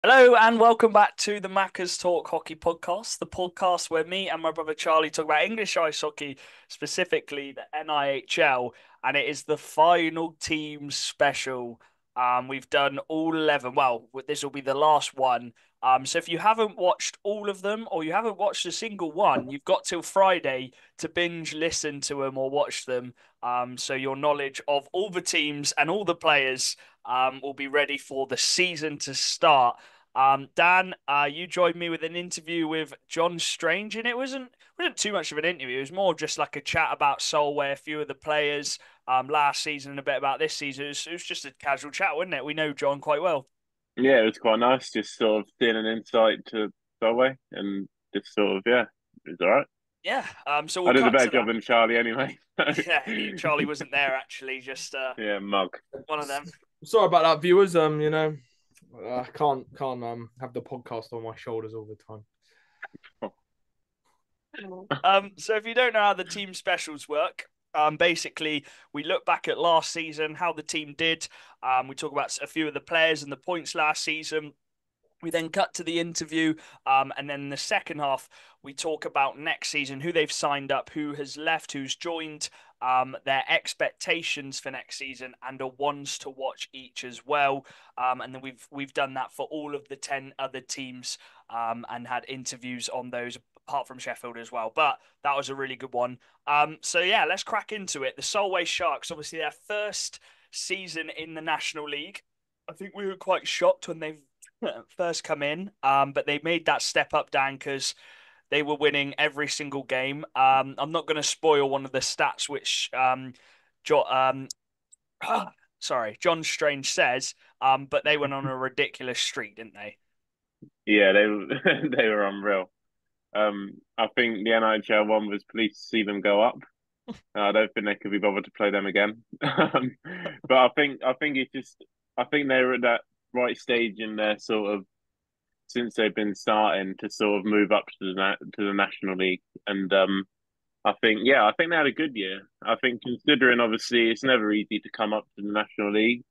Hello and welcome back to the Maccas Talk Hockey Podcast, the podcast where me and my brother Charlie talk about English ice hockey, specifically the NIHL, and it is the final team special. We've done all 11. Well, this will be the last one. So if you haven't watched all of them or you haven't watched a single one, you've got till Friday to binge listen to them or watch them. So your knowledge of all the teams and all the players will be ready for the season to start. Dan, you joined me with an interview with John Strange, and it wasn't too much of an interview. It was more just like a chat about Solway, a few of the players last season, and a bit about this season. It was just a casual chat, wasn't it? We know John quite well. Yeah, it was quite nice just sort of seeing an insight to Subway and just sort of, yeah, it was all right. Yeah. So we'll I did a cut better to job that. than Charlie anyway. Yeah, Charlie wasn't there actually, just Yeah, mug. one of them. Sorry about that, viewers. I can't have the podcast on my shoulders all the time. So if you don't know how the team specials work, basically we look back at last season, how the team did. We talk about a few of the players and the points last season. We then cut to the interview, and then in the second half, we talk about next season, who they've signed up, who has left, who's joined, their expectations for next season, and a ones to watch each as well. And then we've done that for all of the 10 other teams, and had interviews on those, apart from Sheffield as well. But that was a really good one. So yeah, let's crack into it. The Solway Sharks, obviously their first season in the National League. I think we were quite shocked when they first come in, but they made that step up, Dan, because they were winning every single game. I'm not going to spoil one of the stats, which sorry, John Strange says, but they went on a ridiculous streak, didn't they? Yeah, they they were unreal. I think the NHL one was pleased to see them go up. I don't think they could be bothered to play them again. But I think it's just I think they were at that right stage in their sort of since they've been starting to sort of move up to the National League, and I think they had a good year. I think considering obviously it's never easy to come up to the National League,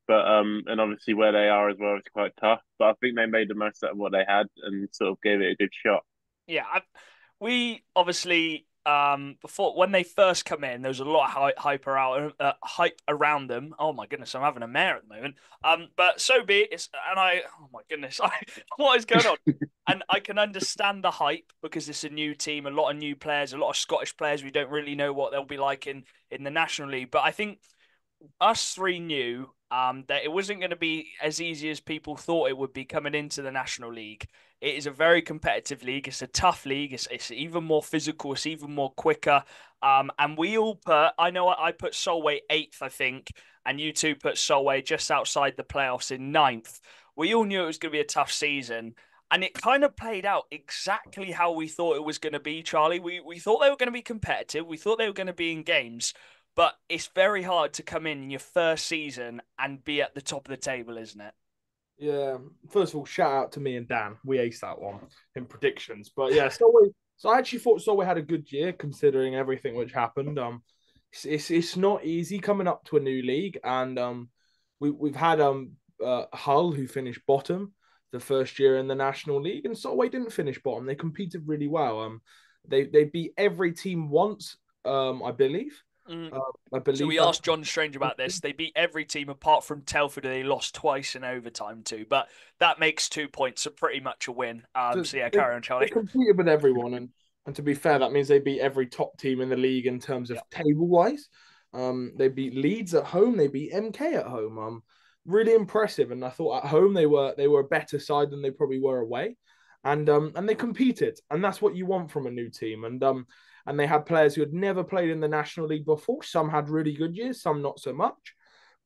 but and obviously where they are as well is quite tough. But I think they made the most out of what they had and sort of gave it a good shot. Yeah, we obviously before when they first come in, there was a lot of hype around them. Oh my goodness, I'm having a mare at the moment. But so be it. Oh my goodness, what is going on? And I can understand the hype because it's a new team, a lot of new players, a lot of Scottish players. We don't really know what they'll be like in the National League, but I think us three knew that it wasn't going to be as easy as people thought it would be coming into the National League. It is a very competitive league. It's a tough league. It's even more physical. It's even more quicker. And we all I know I put Solway eighth, I think, and you two put Solway just outside the playoffs in ninth. We all knew it was going to be a tough season. And it kind of played out exactly how we thought it was going to be, Charlie. We thought they were going to be competitive. We thought they were going to be in games. But it's very hard to come in your first season and be at the top of the table, isn't it? Yeah. First of all, shout out to me and Dan. We aced that one in predictions. But yeah, So I actually thought Solway had a good year considering everything which happened. It's not easy coming up to a new league, and we've had Hull who finished bottom the first year in the National League, and Solway didn't finish bottom. They competed really well. They beat every team once, I believe. Mm. Uh, I So believe we that. asked John Strange about this. They beat every team apart from Telford, and they lost twice in overtime too. But that makes 2 points, so pretty much a win. So So yeah, they, carry on, they Charlie. competed with everyone, and to be fair, that means they beat every top team in the league in terms Yeah. of table wise. They beat Leeds at home, they beat MK at home. Really impressive. And I thought at home they were a better side than they probably were away, and they competed, and that's what you want from a new team. And they had players who had never played in the National League before. Some had really good years, some not so much.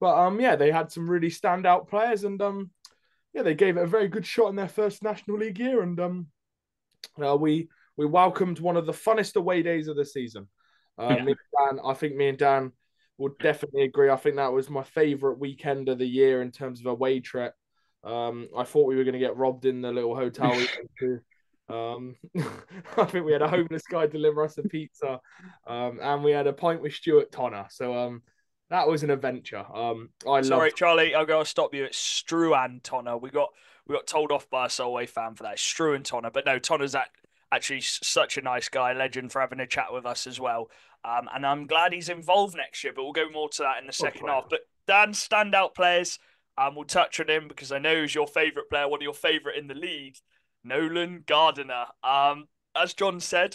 But yeah, they had some really standout players, and yeah, they gave it a very good shot in their first National League year, and we welcomed one of the funnest away days of the season. Yeah, I think me and Dan would definitely agree. I think that was my favourite weekend of the year in terms of away trip. I thought we were going to get robbed in the little hotel we went to. I think we had a homeless guy deliver us a pizza, and we had a pint with Stuart Tonner. So that was an adventure. I Sorry, loved. Charlie, I'll go stop you. It's Struan Tonner. we got told off by a Solway fan for that. Struan Tonner, but no, Tonner's actually such a nice guy, legend for having a chat with us as well. And I'm glad he's involved next year, but we'll go more to that in the second half. But Dan, standout players, we'll touch on him because I know he's your favourite player, one of your favourite in the league, Nolan Gardiner. As John said,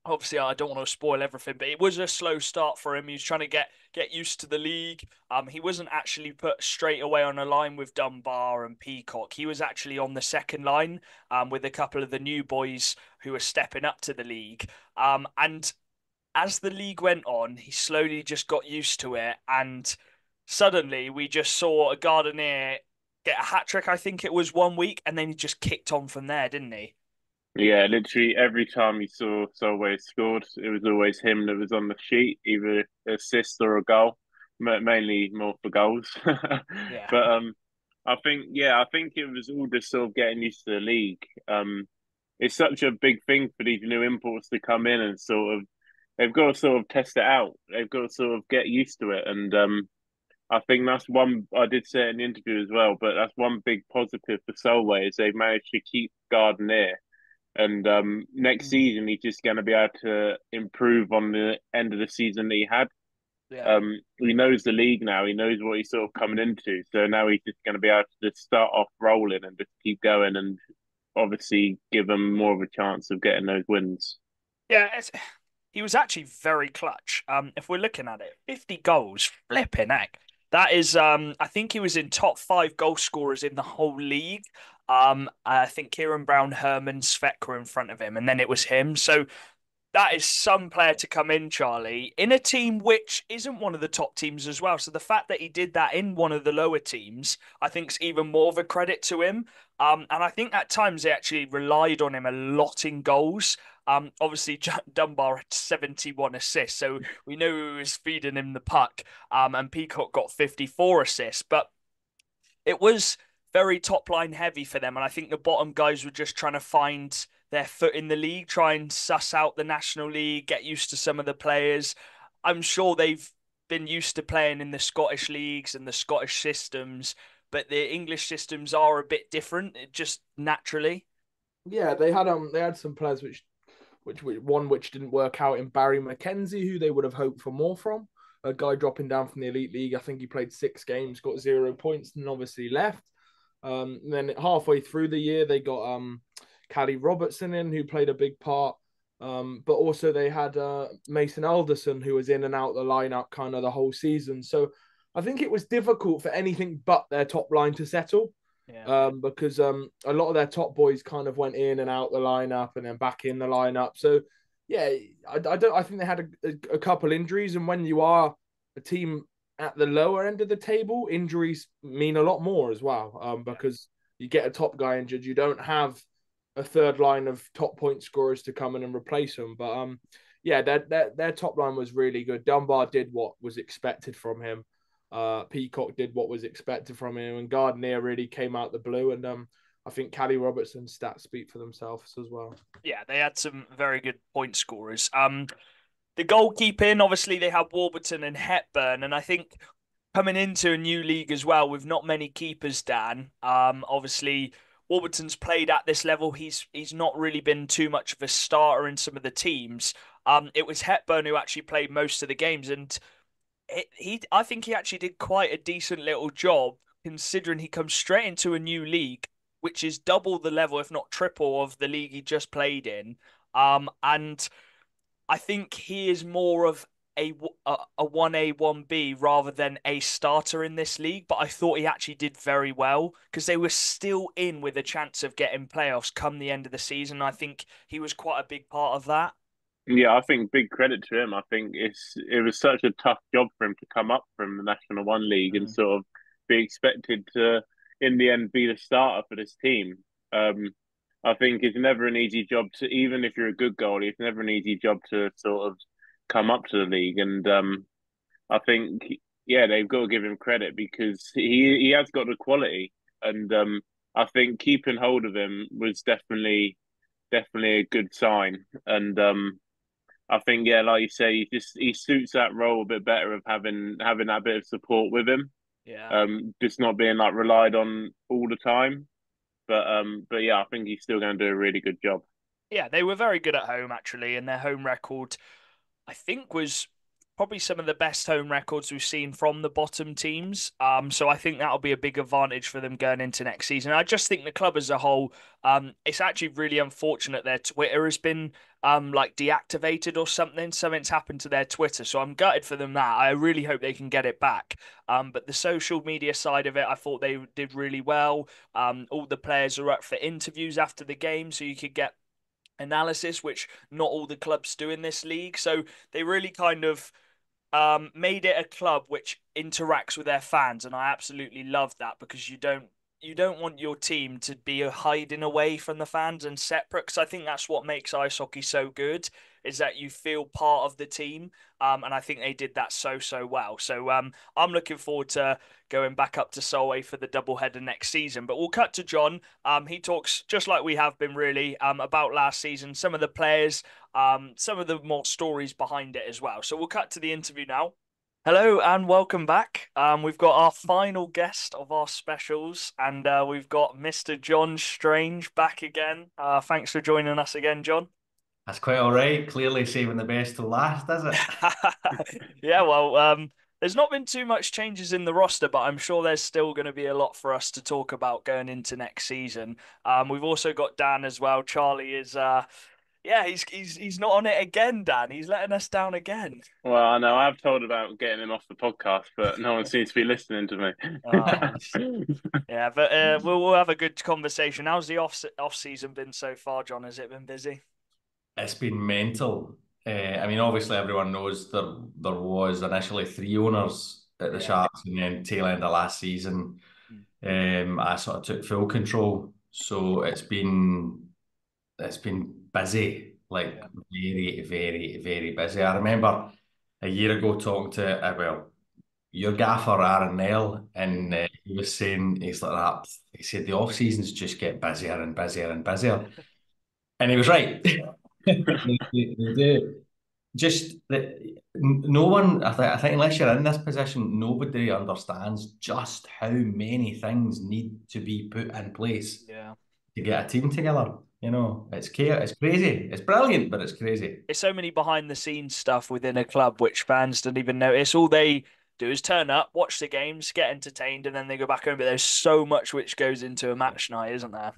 obviously I don't want to spoil everything, but it was a slow start for him. He was trying to get used to the league. He wasn't actually put straight away on a line with Dunbar and Peacock. He was actually on the second line with a couple of the new boys who were stepping up to the league. And as the league went on, he slowly just got used to it, and suddenly we just saw a Gardiner get a hat trick. I think it was one week, and then he just kicked on from there, didn't he? Yeah, literally every time you saw Solway scored, it was always him that was on the sheet, either assist or a goal. Mainly more for goals. Yeah. But I think it was all just sort of getting used to the league. It's such a big thing for these new imports to come in and sort of they've got to sort of test it out. They've got to sort of get used to it, and I think that's one I did say it in the interview as well. But that's one big positive for Solway is they've managed to keep Gardner. And next season, he's just going to be able to improve on the end of the season that he had. Yeah. He knows the league now. He knows what he's sort of coming into. So now he's just going to be able to just start off rolling and just keep going and obviously give him more of a chance of getting those wins. Yeah, he was actually very clutch. If we're looking at it, 50 goals, flipping heck. That is, I think he was in top 5 goal scorers in the whole league. I think Kieran Brown, Herman, Svek were in front of him, and then it was him. So that is some player to come in, Charlie, in a team which isn't one of the top teams as well. So the fact that he did that in one of the lower teams, I think is even more of a credit to him. And I think at times they actually relied on him a lot in goals. Obviously Dunbar had 71 assists, so we know who was feeding him the puck. And Peacock got 54 assists, but it was very top line heavy for them. And I think the bottom guys were just trying to find their foot in the league, try and suss out the National League, get used to some of the players. I'm sure they've been used to playing in the Scottish leagues and the Scottish systems, but the English systems are a bit different, just naturally. Yeah, they had some players which didn't work out in Barry McKenzie, who they would have hoped for more from. A guy dropping down from the Elite League. I think he played 6 games, got 0 points, and obviously left. Then halfway through the year, they got Callie Robertson in, who played a big part. But also they had Mason Alderson, who was in and out the lineup kind of the whole season. So I think it was difficult for anything but their top line to settle. Yeah. Because a lot of their top boys kind of went in and out the lineup and then back in the lineup. So yeah, I think they had a couple injuries, and when you are a team at the lower end of the table, injuries mean a lot more as well. Because you get a top guy injured, you don't have a third line of top point scorers to come in and replace him. But yeah, their top line was really good. Dunbar did what was expected from him. Peacock did what was expected from him, and Gardner really came out the blue. And I think Callie Robertson's stats speak for themselves as well. Yeah, they had some very good point scorers. The goalkeeping, obviously, they had Warburton and Hepburn, and I think coming into a new league as well with not many keepers, Dan. Obviously, Warburton's played at this level. He's not really been too much of a starter in some of the teams. It was Hepburn who actually played most of the games, and I think he actually did quite a decent little job considering he comes straight into a new league, which is double the level, if not triple, of the league he just played in. And I think he is more of a 1A, 1B rather than a starter in this league. But I thought he actually did very well because they were still in with a chance of getting playoffs come the end of the season. I think he was quite a big part of that. Yeah, I think big credit to him. I think it was such a tough job for him to come up from the National One League and sort of be expected to, in the end, be the starter for this team. I think it's never an easy job to, even if you're a good goalie, it's never an easy job to sort of come up to the league. And I think, yeah, they've got to give him credit because he has got the quality. And I think keeping hold of him was definitely a good sign. And I think, yeah, like you say, he suits that role a bit better of having that bit of support with him. Yeah. Just not being like relied on all the time. but yeah, I think he's still going to do a really good job. Yeah, they were very good at home actually, and their home record, I think, was probably some of the best home records we've seen from the bottom teams. So I think that'll be a big advantage for them going into next season. I just think the club as a whole, it's actually really unfortunate their Twitter has been like deactivated or something. Something's happened to their Twitter, so I'm gutted for them that. I really hope they can get it back. But the social media side of it, I thought they did really well. All the players are up for interviews after the game, so you could get analysis, which not all the clubs do in this league. So they really kind of made it a club which interacts with their fans, and I absolutely love that because you don't want your team to be hiding away from the fans and separate, because I think that's what makes ice hockey so good, is that you feel part of the team. And I think they did that so well. So I'm looking forward to going back up to Solway for the doubleheader next season. But we'll cut to John. He talks just like we have been really about last season, some of the players, some of the more stories behind it as well. So we'll cut to the interview now. Hello and welcome back. We've got our final guest of our specials, and we've got Mr. John Strange back again. Thanks for joining us again, John. That's quite all right. Clearly saving the best till last, is it? Yeah, well, there's not been too much changes in the roster, but I'm sure there's still going to be a lot for us to talk about going into next season. We've also got Dan as well. Charlie is, yeah, he's not on it again, Dan. He's letting us down again. Well, I know I've told about getting him off the podcast, but no one seems to be listening to me. Yeah, but we'll have a good conversation. How's the off season been so far, John? Has it been busy? It's been mental. I mean, obviously everyone knows there was initially 3 owners at the Sharks, and then tail end of last season, I sort of took full control. So it's been busy, like very, very, very busy. I remember a year ago talking to well, your gaffer Aaron Nell, and he was saying he's like that. He said the off seasons just get busier and busier and busier, and he was right. They do. Just that no one, I think, unless you're in this position, nobody understands just how many things need to be put in place to get a team together. You know, it's crazy. It's brilliant, but it's crazy. It's so many behind the scenes stuff within a club which fans don't even notice. All they do is turn up, watch the games, get entertained, and then they go back home. But there's so much which goes into a match night, isn't there?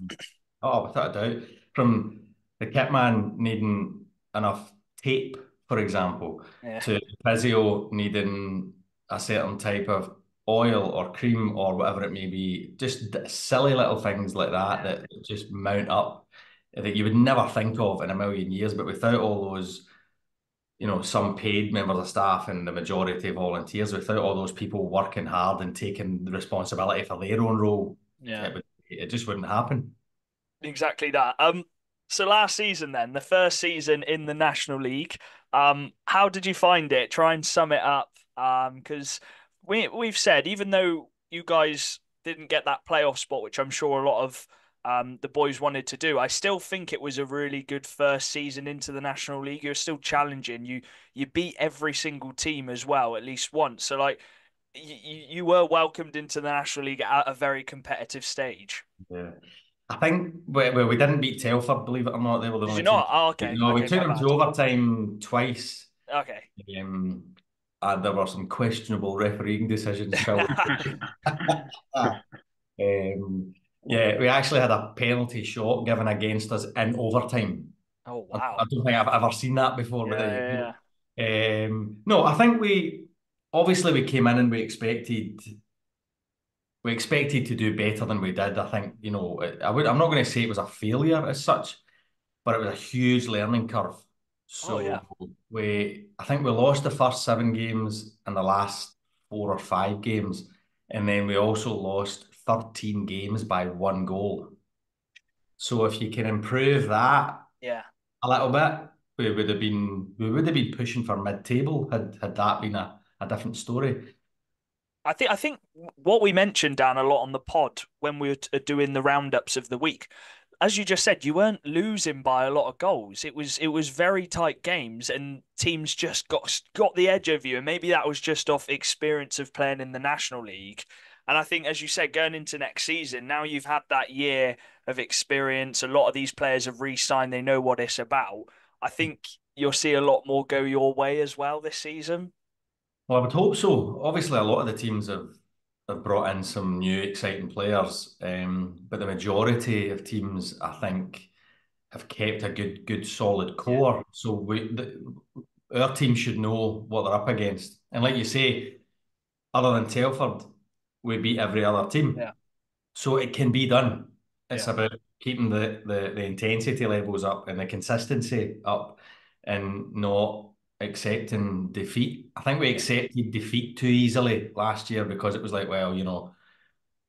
Oh, without a doubt. From the kit man needing enough tape, for example, to physio needing a certain type of oil or cream or whatever it may be, just silly little things like that that just mount up that you would never think of in a million years. But without all those, you know, some paid members of staff and the majority volunteers, without all those people working hard and taking the responsibility for their own role, it just wouldn't happen. Exactly that. So last season then, the first season in the National League, how did you find it? Try and sum it up. Because we've said, even though you guys didn't get that playoff spot, which I'm sure a lot of the boys wanted to do, I still think it was a really good first season into the National League. You're still challenging. You beat every single team as well, at least once. So like you were welcomed into the National League at a very competitive stage. Yeah. I think we didn't beat Telford, believe it or not. They were the only team. Oh, okay. No, we took them to overtime twice. Okay. And there were some questionable refereeing decisions. Yeah, we actually had a penalty shot given against us in overtime. Oh, wow. I don't think I've ever seen that before. No, I think we came in and we expected to do better than we did. I think, you know, I'm not going to say it was a failure as such, but it was a huge learning curve. So I think we lost the first 7 games and the last 4 or 5 games, and then we also lost 13 games by 1 goal. So if you can improve that a little bit, we would have been pushing for mid-table had that been a different story. I think what we mentioned, Dan, a lot on the pod when we were doing the roundups of the week, as you just said, you weren't losing by a lot of goals. It was very tight games, and teams just got the edge of you. And maybe that was just off experience of playing in the National League. And I think, as you said, going into next season, now you've had that year of experience. A lot of these players have re-signed. They know what it's about. I think you'll see a lot more go your way as well this season. Well, I would hope so. Obviously, a lot of the teams have brought in some new exciting players, but the majority of teams, I think, have kept a good solid core. So our team should know what they're up against. And like you say, other than Telford, we beat every other team. Yeah. So it can be done. It's Yeah. about keeping the intensity levels up and the consistency up and not accepting defeat. I think we accepted defeat too easily last year because it was like, well,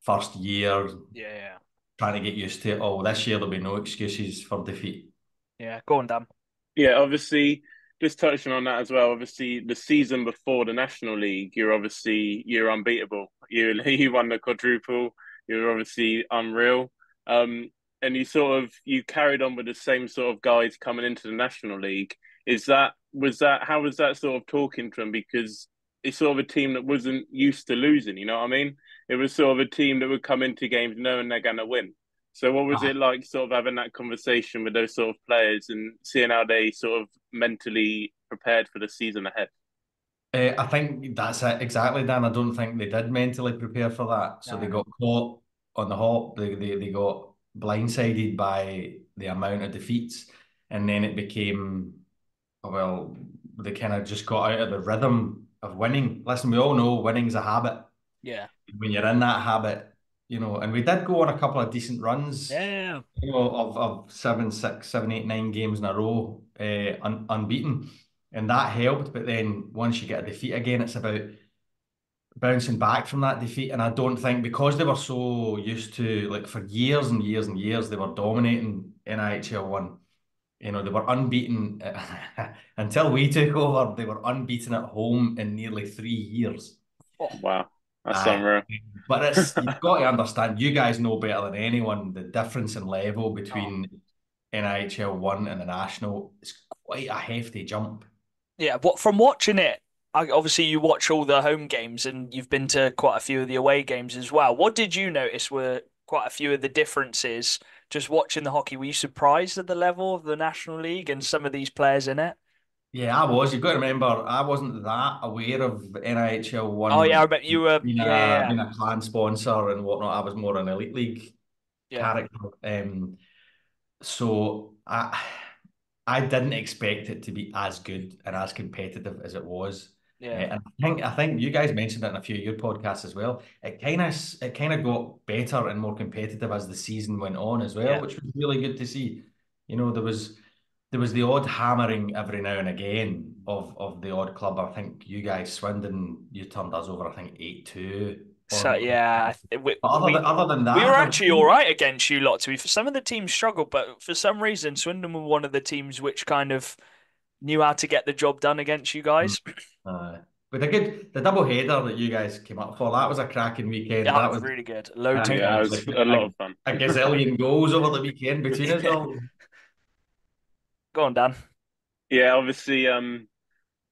first year, Yeah. trying to get used to it. Oh, this year there'll be no excuses for defeat. Yeah. Go on, Dan. Yeah, obviously, just touching on that as well. Obviously, the season before the National League, you're unbeatable. You won the quadruple. You're obviously unreal. And you carried on with the same sort of guys coming into the National League. How was that sort of talking to them? Because it's sort of a team that wasn't used to losing. You know what I mean? It was sort of a team that would come into games knowing they're going to win. So what was it like sort of having that conversation with those sort of players and seeing how they sort of mentally prepared for the season ahead? I think that's it exactly, Dan. I don't think they did mentally prepare for that. So they got caught on the hop. They got blindsided by the amount of defeats. And then it became, well, they kind of just got out of the rhythm of winning. Listen, we all know winning's a habit. Yeah. When you're in that habit, and we did go on a couple of decent runs, Yeah. of 7, 6, 7, 8, 9 games in a row, unbeaten. And that helped. But then once you get a defeat again, it's about bouncing back from that defeat. And I don't think because they were so used to, like for years and years and years, they were dominating NIHL 1. They were unbeaten until we took over. They were unbeaten at home in nearly 3 years. Wow, that's unreal. But you've got to understand, you guys know better than anyone, the difference in level between NIHL 1 and the National is quite a hefty jump. Yeah, from watching it, obviously you watch all the home games and you've been to quite a few of the away games as well. What did you notice were quite a few of the differences just watching the hockey? Were you surprised at the level of the National League and some of these players in it? Yeah, I was. You've got to remember, I wasn't that aware of NIHL 1 Oh yeah, I bet you were. being Yeah, a clan sponsor and whatnot. I was more an Elite League yeah, character. So I didn't expect it to be as good and as competitive as it was. yeah, And I think you guys mentioned it in a few of your podcasts as well. It kind of got better and more competitive as the season went on as well, yeah. which was really good to see. There was the odd hammering every now and again of the odd club. I think you guys, Swindon, you turned us over, I think 8-2. So yeah, But other than we that, were actually all right against you lot. To be for some of the teams struggled, but for some reason Swindon were one of the teams which kind of knew how to get the job done against you guys. With the double header that you guys came up for, that was a cracking weekend. Yeah, That it was was really good. Loads of Yeah, it goals. was a lot of fun. a gazillion goals over the weekend between us all. Go on, Dan. Yeah, obviously,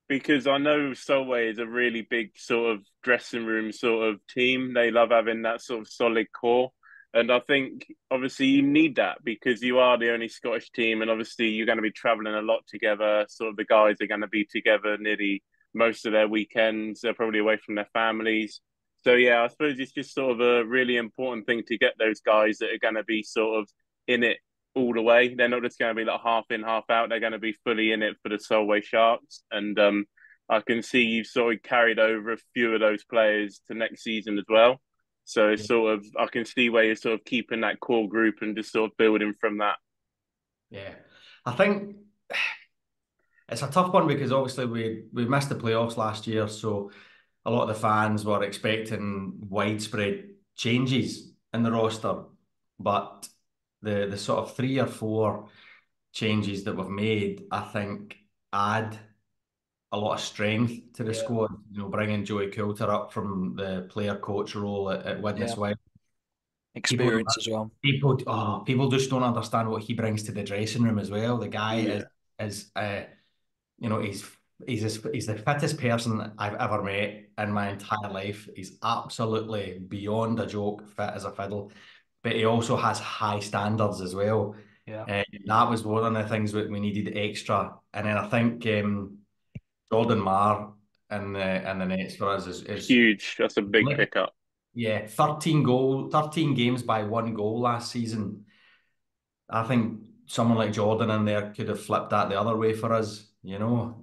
because I know Solway is a really big sort of dressing room sort of team. They love having that sort of solid core. And I think obviously you need that because you are the only Scottish team, and obviously you're going to be travelling a lot together. Sort of the guys are going to be together nearly most of their weekends. They're probably away from their families. So yeah, I suppose it's just sort of a really important thing to get those guys that are going to be sort of in it all the way. They're not just going to be like half in, half out. They're going to be fully in it for the Solway Sharks. And I can see you've sort of carried over a few of those players to next season as well. So it's sort of, I can see where you're sort of keeping that core group and just sort of building from that. Yeah, I think it's a tough one because obviously we missed the playoffs last year, so a lot of the fans were expecting widespread changes in the roster, but the sort of 3 or 4 changes that we've made, I think, add a lot of strength to the squad. Bringing Joey Coulter up from the player coach role at Widnes Wild. Experience as well. People just don't understand what he brings to the dressing room as well. The guy is he's the fittest person I've ever met in my entire life. He's absolutely beyond a joke, fit as a fiddle, but he also has high standards as well. Yeah. That was one of the things that we needed extra. And then I think Jordan Marr in the nets for us is Huge. That's a big pickup. yeah, 13 games by 1 goal last season. I think someone like Jordan in there could have flipped that the other way for us, you know.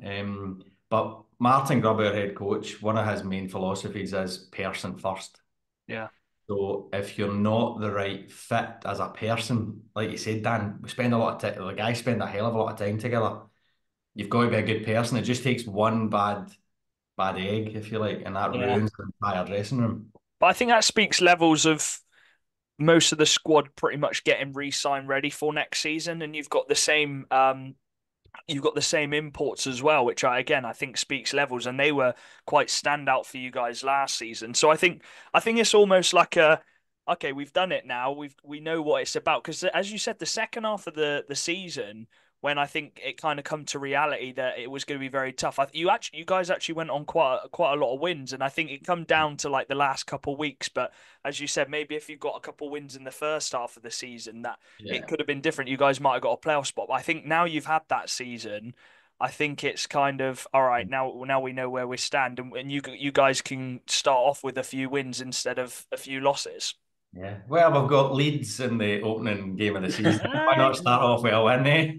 But Martin Grubber, our head coach, one of his main philosophies is person first. Yeah. So if you're not the right fit as a person, like you said, Dan, we spend a lot of time, the guys spend a hell of a lot of time together. You've got to be a good person. It just takes one bad egg, if you like, and that Yeah. ruins the entire dressing room. But I think that speaks levels of most of the squad pretty much getting re-signed ready for next season, and you've got the same imports as well, which I think speaks levels, and they were quite standout for you guys last season. So I think it's almost like okay, we've done it now. We know what it's about, because as you said, the second half of the season, when I think it kind of come to reality that it was going to be very tough. You guys actually went on quite a lot of wins, and I think it come down to like the last couple of weeks. But as you said, maybe if you got a couple of wins in the first half of the season, that it could have been different. You guys might have got a playoff spot. But I think now you've had that season, I think it's kind of all right. Now we know where we stand, and you guys can start off with a few wins instead of a few losses. Yeah. Well, we've got Leeds in the opening game of the season. Why not start off with a win, eh?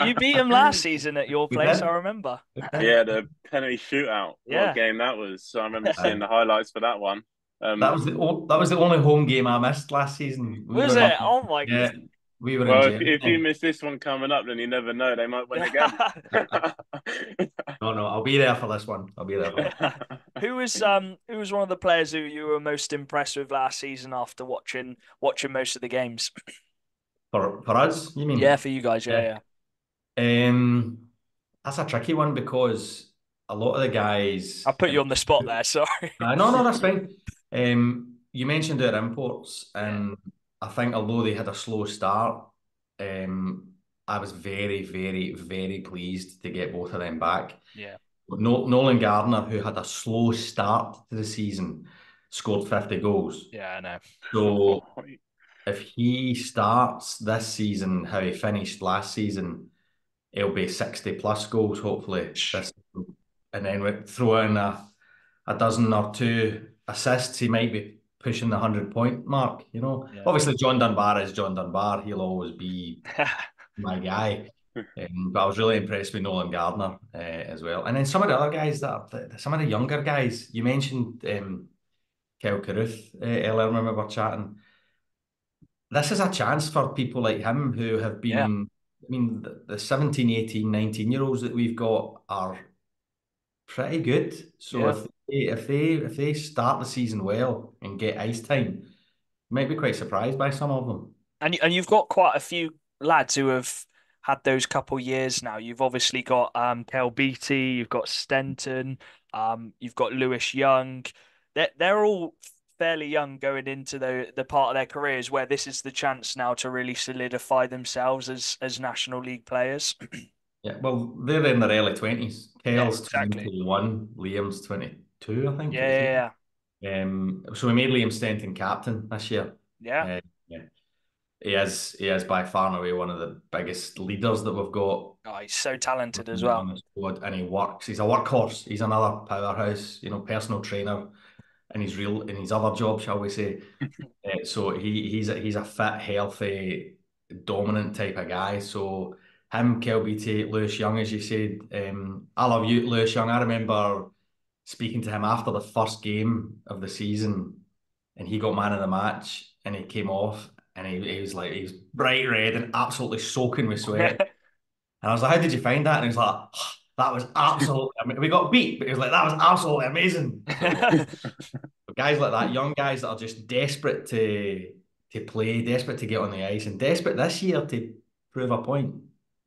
You beat them last season at your place, did. I remember. Yeah, the penalty shootout. Yeah. What a game that was. So I remember seeing the highlights for that one. That was the only home game I missed last season. Was it? Oh my Yeah, goodness. we were well, in if you Germany. miss this one coming up, then you never know. They might win again. No, I'll be there for this one. I'll be there for it. Who was one of the players who you were most impressed with last season after watching most of the games? For us, you mean? Yeah, for you guys, yeah. That's a tricky one because a lot of the guys. I put you on the spot there, sorry. No, that's fine. You mentioned their imports, and I think although they had a slow start, I was very, very, very pleased to get both of them back. Yeah. Nolan Gardner, who had a slow start to the season, scored 50 goals. Yeah, I know. So if he starts this season how he finished last season, it'll be 60 plus goals, hopefully. And then we throw in a dozen or two assists, he might be pushing the 100-point mark, you know. Yeah. Obviously, John Dunbar is John Dunbar. He'll always be my guy. But I was really impressed with Nolan Gardner as well. And then some of the other guys some of the younger guys, you mentioned Kel Carruth earlier when we were chatting. This is a chance for people like him who have been, I mean, the 17, 18, 19-year-olds that we've got are pretty good. So if they start the season well and get ice time, you might be quite surprised by some of them. And you've got quite a few lads who have had those couple years now. You've obviously got Kel Beattie, you've got Stenton, you've got Lewis Young. They're all fairly young going into the part of their careers where this is the chance now to really solidify themselves as National League players. Yeah, well, they're in their early 20s. Kel's exactly. 21, Liam's 22, I think. Yeah. So we made Liam Stenton captain this year. Yeah. He is by far and away one of the biggest leaders that we've got. Oh, he's so talented as well. On the squad, and he works. He's a workhorse. He's another powerhouse, personal trainer in his other job, shall we say. So he's a fit, healthy, dominant type of guy. So him, Kel Beattie, Lewis Young, as you said. I love you, Lewis Young. I remember speaking to him after the first game of the season, and he got man of the match, and he came off, and he was bright red and absolutely soaking with sweat. And I was like, "How did you find that?" And he was like, oh, "That was absolutely. I mean, we got beat, but he was like, that was absolutely amazing." So, guys like that, young guys that are just desperate to play, desperate to get on the ice, and desperate this year to prove a point.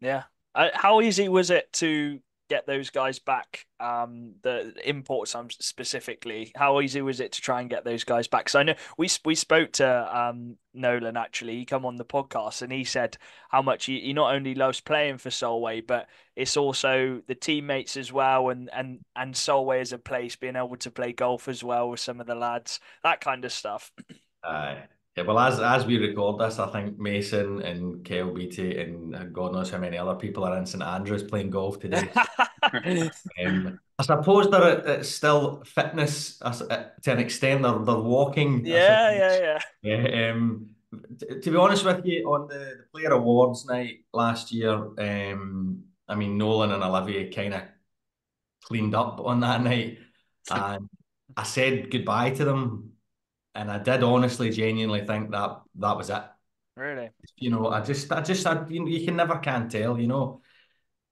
Yeah. How easy was it to get those guys back? The imports, specifically, how easy was it to try and get those guys back? Because I know we spoke to Nolan actually. He come on the podcast and he said how much he not only loves playing for Solway, but it's also the teammates as well, and Solway as a place, being able to play golf as well with some of the lads, that kind of stuff. Yeah, well, as we record this, I think Mason and Kel Beattie and God knows how many other people are in St Andrews playing golf today. I suppose it's still fitness to an extent. They're walking. Yeah. To be honest with you, on the player awards night last year, I mean, Nolan and Olivier kind of cleaned up on that night, and I said goodbye to them. And I did honestly, genuinely think that was it. Really? You know, you can never can tell, you know,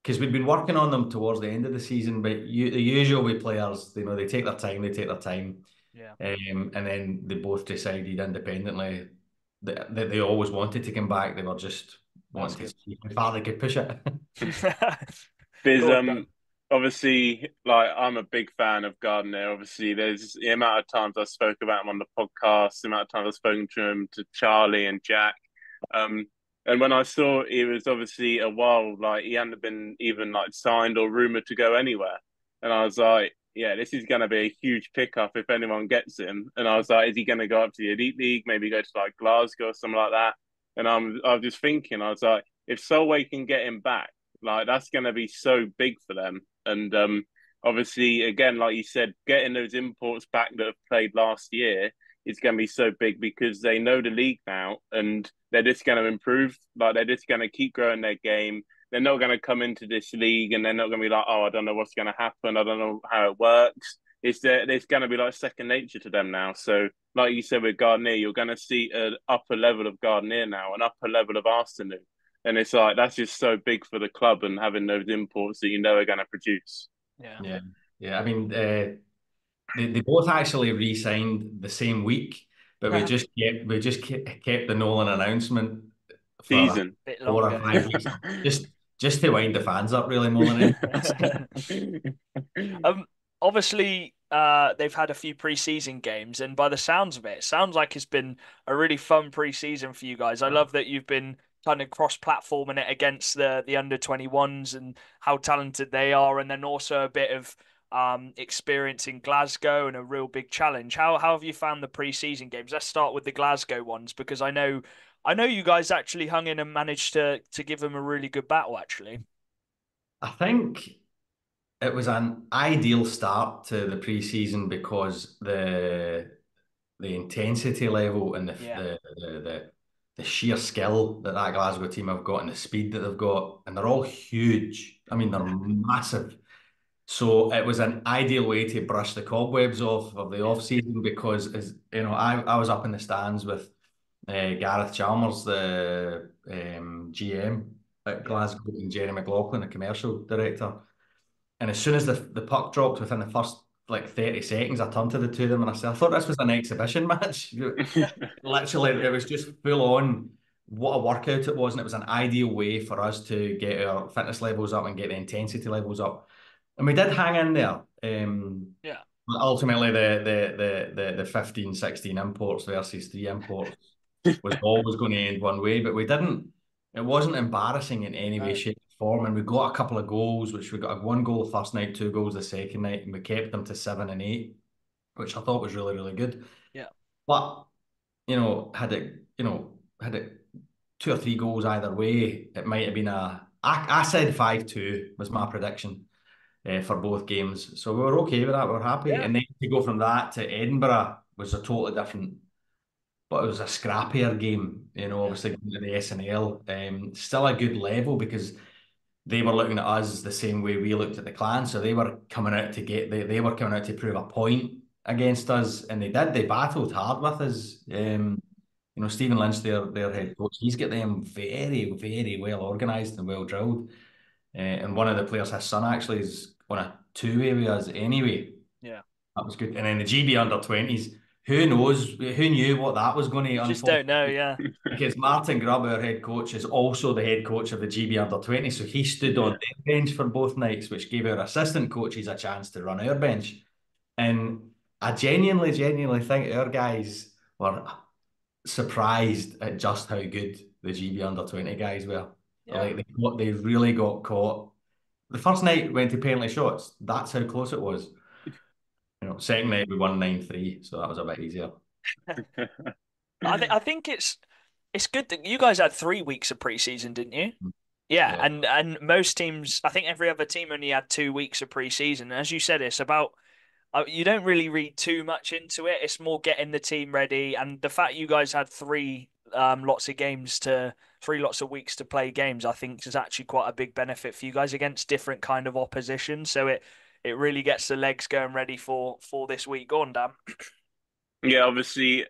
because we'd been working on them towards the end of the season. But the usual way players, you know, they take their time. Yeah. And then they both decided independently that they always wanted to come back. They were just wanting to see how far they could push it. There's obviously, like, I'm a big fan of Gardner. Obviously, there's the amount of times I spoke about him on the podcast, the amount of times I've spoken to him, to Charlie and Jack. And when I saw he was obviously a while, like, he hadn't been even like signed or rumored to go anywhere, and I was like, yeah, this is going to be a huge pickup if anyone gets him. And I was like, is he going to go up to the Elite League, maybe go to like Glasgow or something like that? And I was just thinking, I was like, if Solway can get him back, like, that's going to be so big for them. And obviously, again, like you said, getting those imports back that have played last year is going to be so big because they know the league now and they're just going to improve. Like, they're just going to keep growing their game. They're not going to come into this league and they're not going to be like, oh, I don't know what's going to happen. I don't know how it works. It's going to be like second nature to them now. So, like you said with Gardner, you're going to see an upper level of Gardner now, an upper level of Arsenal. And it's like, that's just so big for the club and having those imports that you know are going to produce. Yeah. I mean, they both actually re-signed the same week, but we just kept the Nolan announcement for season 4 or 5 weeks, just to wind the fans up, really, more than anything. Obviously, they've had a few pre-season games, and by the sounds of it, it sounds like it's been a really fun pre-season for you guys. I love that you've been kind of cross-platforming it against the under-21s and how talented they are, and then also a bit of experience in Glasgow and a real big challenge. How have you found the pre-season games? Let's start with the Glasgow ones, because I know you guys actually hung in and managed to give them a really good battle, actually. I think it was an ideal start to the pre-season because the intensity level and the sheer skill that Glasgow team have got and the speed that they've got, and they're all huge. I mean, they're massive. So it was an ideal way to brush the cobwebs off of the off season because, as you know, I was up in the stands with Gareth Chalmers, the GM at Glasgow, and Jerry McLaughlin, the commercial director. And as soon as the puck dropped within the first like 30 seconds, I turned to the two of them and I said, I thought this was an exhibition match. Literally, it was just full on what a workout it was, and it was an ideal way for us to get our fitness levels up and get the intensity levels up. And we did hang in there. But ultimately, the 15, 16 imports versus 3 imports was always going to end one way, but we didn't. It wasn't embarrassing in any way, shape, or form. And we got a couple of goals, which we got 1 goal the first night, 2 goals the second night, and we kept them to 7 and 8, which I thought was really, really good. Yeah. But, had it 2 or 3 goals either way, it might have been I said 5-2 was my prediction for both games. So we were okay with that. We were happy. Yeah. And then to go from that to Edinburgh was a totally different, but it was a scrappier game, obviously going to the SNL. Still a good level because they were looking at us the same way we looked at the Clan. So they were coming out to they were coming out to prove a point against us, and they did. They battled hard with us. Stephen Lynch, their head coach, he's got them very, very well organised and well drilled. And one of the players, his son, actually is on a 2-way with us anyway. Yeah. That was good. And then the GB under-20s, who knows? Who knew what that was going to You just unfold? don't know, yeah. Because Martin Grubb, our head coach, is also the head coach of the GB under-20, so he stood on their bench for both nights, which gave our assistant coaches a chance to run our bench. And I genuinely think our guys were surprised at just how good the GB under-20 guys were. Yeah. Like they really got caught. The first night went to penalty shots. That's how close it was. Second night we won 9-3, so that was a bit easier. I think it's good that you guys had 3 weeks of preseason, didn't you? Yeah, and most teams, I think every other team only had 2 weeks of preseason. As you said, it's about you don't really read too much into it. It's more getting the team ready, and the fact you guys had three lots of weeks to play games, I think is actually quite a big benefit for you guys against different kind of opposition. So it really gets the legs going ready for this week. Go on, Dan. Yeah, obviously,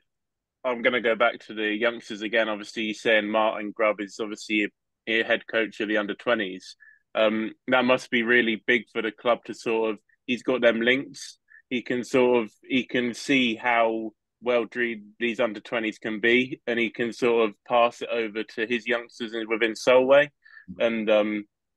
I'm going to go back to the youngsters again. Obviously, you're saying Martin Grubb is obviously a head coach of the under-20s. That must be really big for the club to sort of, he's got them links. He can see how well drilled these under-20s can be, and he can sort of pass it over to his youngsters within Solway. And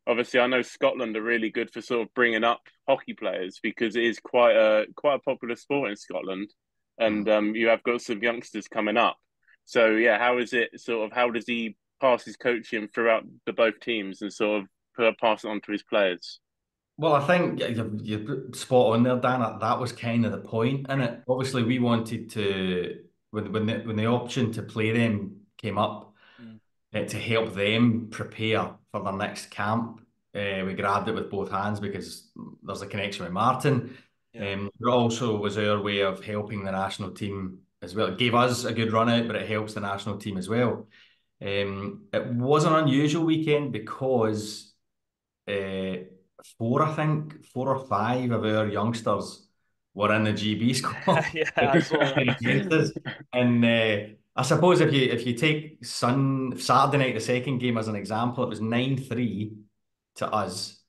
obviously, I know Scotland are really good for sort of bringing up hockey players because it is quite a popular sport in Scotland, and you have got some youngsters coming up. So yeah, how does he pass his coaching throughout the both teams and sort of pass it on to his players? Well, I think you're spot on there, Dan. That was kind of the point in it. Obviously, we wanted to, when the option to play them came up, to help them prepare for their next camp. We grabbed it with both hands because there's a connection with Martin. It also was our way of helping the national team as well. It gave us a good run out, but it helps the national team as well. It was an unusual weekend because four or five of our youngsters were in the GB squad. Yeah, I saw that. And I suppose if you take Saturday night, the second game as an example, it was 9-3 to us,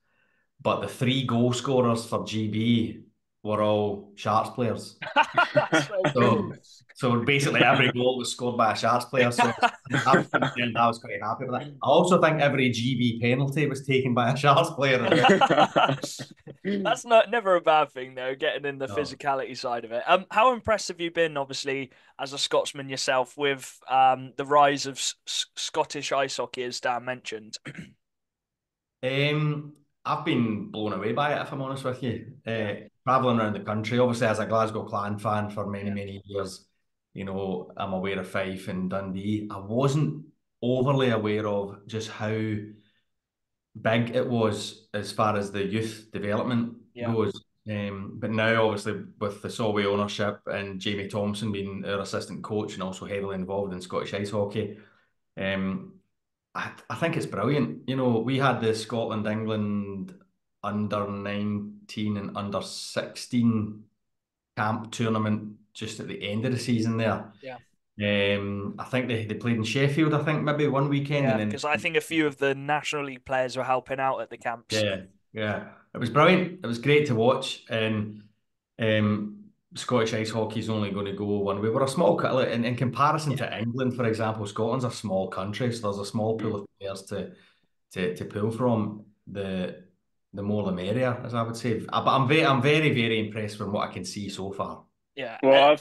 but the 3 goal scorers for GB were all Sharks players. That's so good. So basically every goal was scored by a Sharks player. So I was quite happy with that. I also think every GB penalty was taken by a Sharks player as well. That's never a bad thing though, getting in the physicality side of it. How impressed have you been, obviously, as a Scotsman yourself, with the rise of Scottish ice hockey, as Dan mentioned? I've been blown away by it, if I'm honest with you. Traveling around the country, obviously as a Glasgow Clan fan for many years, I'm aware of Fife and Dundee. I wasn't overly aware of just how big it was as far as the youth development goes. But now, obviously, with the Solway ownership and Jamie Thompson being our assistant coach and also heavily involved in Scottish ice hockey, I think it's brilliant. We had the Scotland-England under-19 and under-16 camp tournament just at the end of the season there. Yeah. I think they played in Sheffield, I think, maybe one weekend. Yeah, because I think a few of the National League players were helping out at the camps. Yeah. It was brilliant. It was great to watch. And Scottish ice hockey is only going to go one way. We're a small, in comparison to England, for example, Scotland's a small country, so there's a small pool of players to pull from. The more the merrier, as I would say. But I'm very impressed from what I can see so far. Yeah. Well,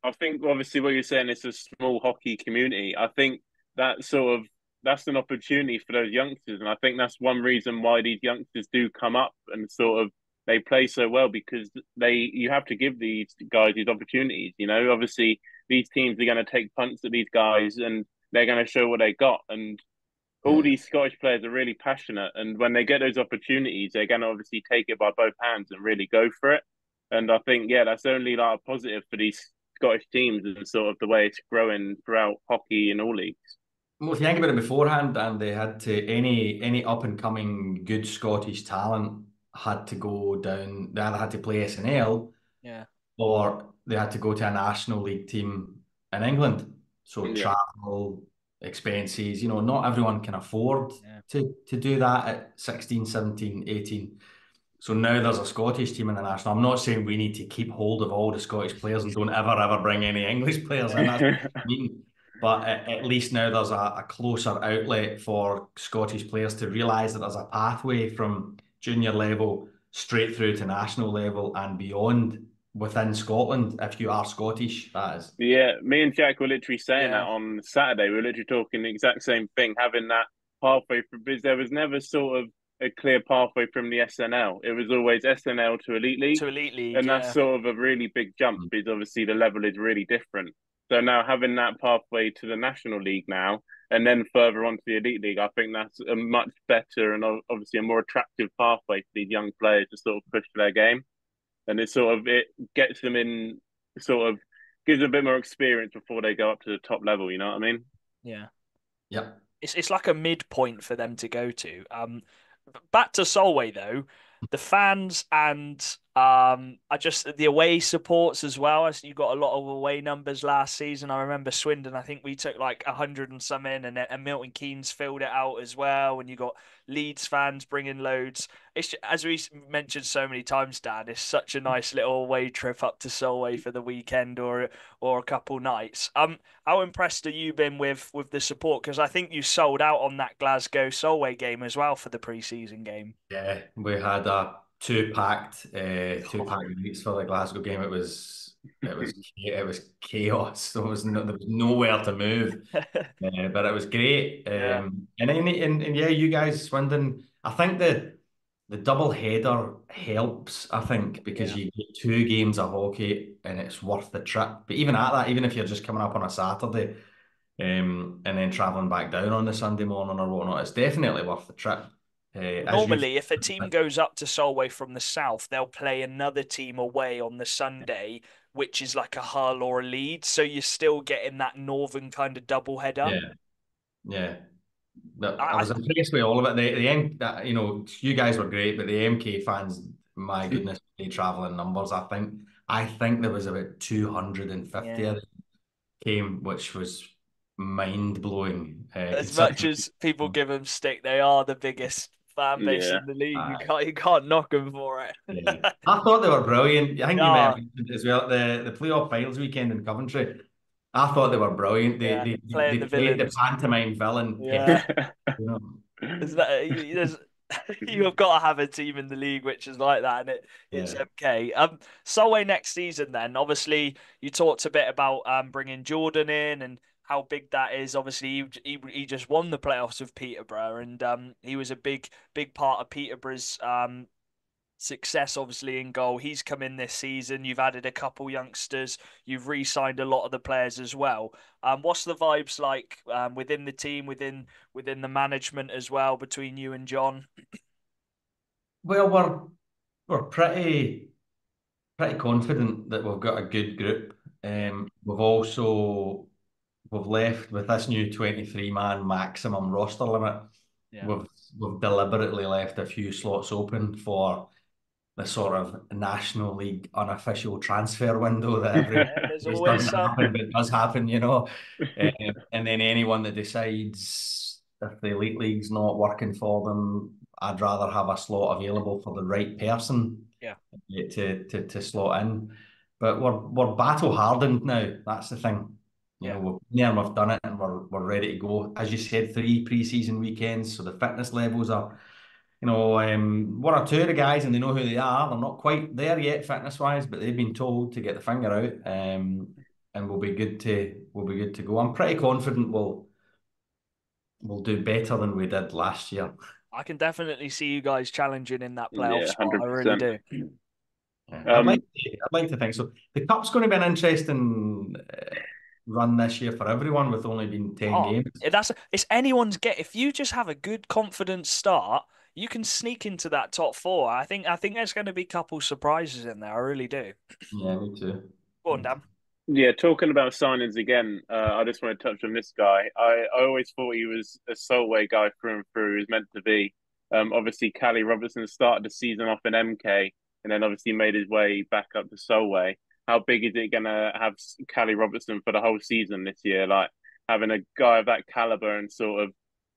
I think obviously what you're saying is a small hockey community. I think that's an opportunity for those youngsters, and I think that's one reason why these youngsters do come up and they play so well, because you have to give these guys these opportunities. Obviously these teams are going to take punts at these guys and they're going to show what they got. And all these Scottish players are really passionate, and when they get those opportunities, they're going to obviously take it by both hands and really go for it. And I think, that's only a positive for these Scottish teams and sort of the way it's growing throughout hockey in all leagues. Well, if you think about it beforehand, and they had to any up and coming good Scottish talent had to go down. They either had to play SNL, or they had to go to a National League team in England. So travel, expenses, not everyone can afford to do that at 16, 17, 18. So now there's a Scottish team in the national. I'm not saying we need to keep hold of all the Scottish players and don't ever bring any English players in. That's what I mean. But at least now there's a closer outlet for Scottish players to realise that there's a pathway from junior level straight through to national level and beyond within Scotland, if you are Scottish, that is. Yeah, me and Jack were literally saying that Yeah. on Saturday. We were literally talking the exact same thing, having that pathway because there was never sort of a clear pathway from the SNL. It was always SNL to Elite League, To Elite League, and that's yeah. sort of a really big jump because obviously the level is really different. So now having that pathway to the National League now, and then further on to the Elite League, I think that's a much better and obviously a more attractive pathway for these young players to sort of push their game, and it gets them in sort of gives them a bit more experience before they go up to the top level. You know what I mean? Yeah. Yep. It's like a midpoint for them to go to. Back to Solway though, the fans and I just the away supports as well. As you got a lot of away numbers last season. I remember Swindon. I think we took like 100 and some in, and Milton Keynes filled it out as well. And you got Leeds fans bringing loads. It's as we mentioned so many times, Dan. It's such a nice little away trip up to Solway for the weekend or a couple nights. How impressed have you been with the support? Because I think you sold out on that Glasgow Solway game as well for the pre-season game. Yeah, we had a two packed nights for the Glasgow game. It was chaos. There was nowhere to move. But it was great. Yeah, And yeah, you guys, Swindon. I think the double header helps. I think because yeah. you get 2 games of hockey and it's worth the trip. But even at that, even if you're just coming up on a Saturday, and then traveling back down on the Sunday morning or whatnot, it's definitely worth the trip. As you, Normally, if a team goes up to Solway from the south, they'll play another team away on the Sunday, which is like a Hull or a Leeds. So you're still getting that northern kind of double header. yeah, yeah. But I I, was impressed with all of it. You guys were great, but the MK fans, my goodness, they travel in numbers. I think there was about 250 yeah. of them came, which was mind blowing. As much as people give them stick, they are the biggest fan base Yeah. in the league. uh, You can't knock them for yeah. it. I thought they were brilliant. I think you may have Yeah, mentioned it as well. The playoff finals weekend in Coventry. I thought they were brilliant. They yeah. they Playing they the played the villains. pantomime villain Yeah. you know. There's that, there's, you've got to have a team in the league which is like that, and it's Yeah. okay. Solway next season, then obviously you talked a bit about bringing Jordan in and how big that is. Obviously, he just won the playoffs with Peterborough, and he was a big part of Peterborough's success, obviously, in goal. He's come in this season. You've added a couple youngsters. You've re-signed a lot of the players as well. What's the vibes like within the team, within the management as well, between you and John? Well, we're pretty confident that we've got a good group. We've left with this new 23-man maximum roster limit. Yeah, We've deliberately left a few slots open for the sort of National League unofficial transfer window that everyone yeah. There's always always doesn't some. happen, but does happen. And then anyone that decides if the Elite League's not working for them, I'd rather have a slot available for the right person Yeah, to slot in. But we're battle hardened now. That's the thing. yeah. We've been there and we've done it, and we're ready to go. As you said, 3 pre-season weekends, so the fitness levels are, one or two of the guys, and they know who they are. They're not quite there yet, fitness wise, but they've been told to get the finger out, and we'll be good to go. I'm pretty confident we'll do better than we did last year. I can definitely see you guys challenging in that playoff Yeah, spot. I really 100%. do. Yeah, Um, I'd like to think so. The cup's going to be an interesting run this year for everyone, with only been 10 Oh, games. it's anyone's get. If you just have a good confident start, you can sneak into that top four. I think there's going to be a couple surprises in there. I really do. Yeah, me too. Go on, Dan. yeah, talking about signings again, I just want to touch on this guy. I always thought he was a Solway guy through and through. He was meant to be. Obviously, Callie Robertson started the season off in MK and then obviously made his way back up to Solway. How big is it going to have Callie Robertson for the whole season this year? Like having a guy of that caliber and sort of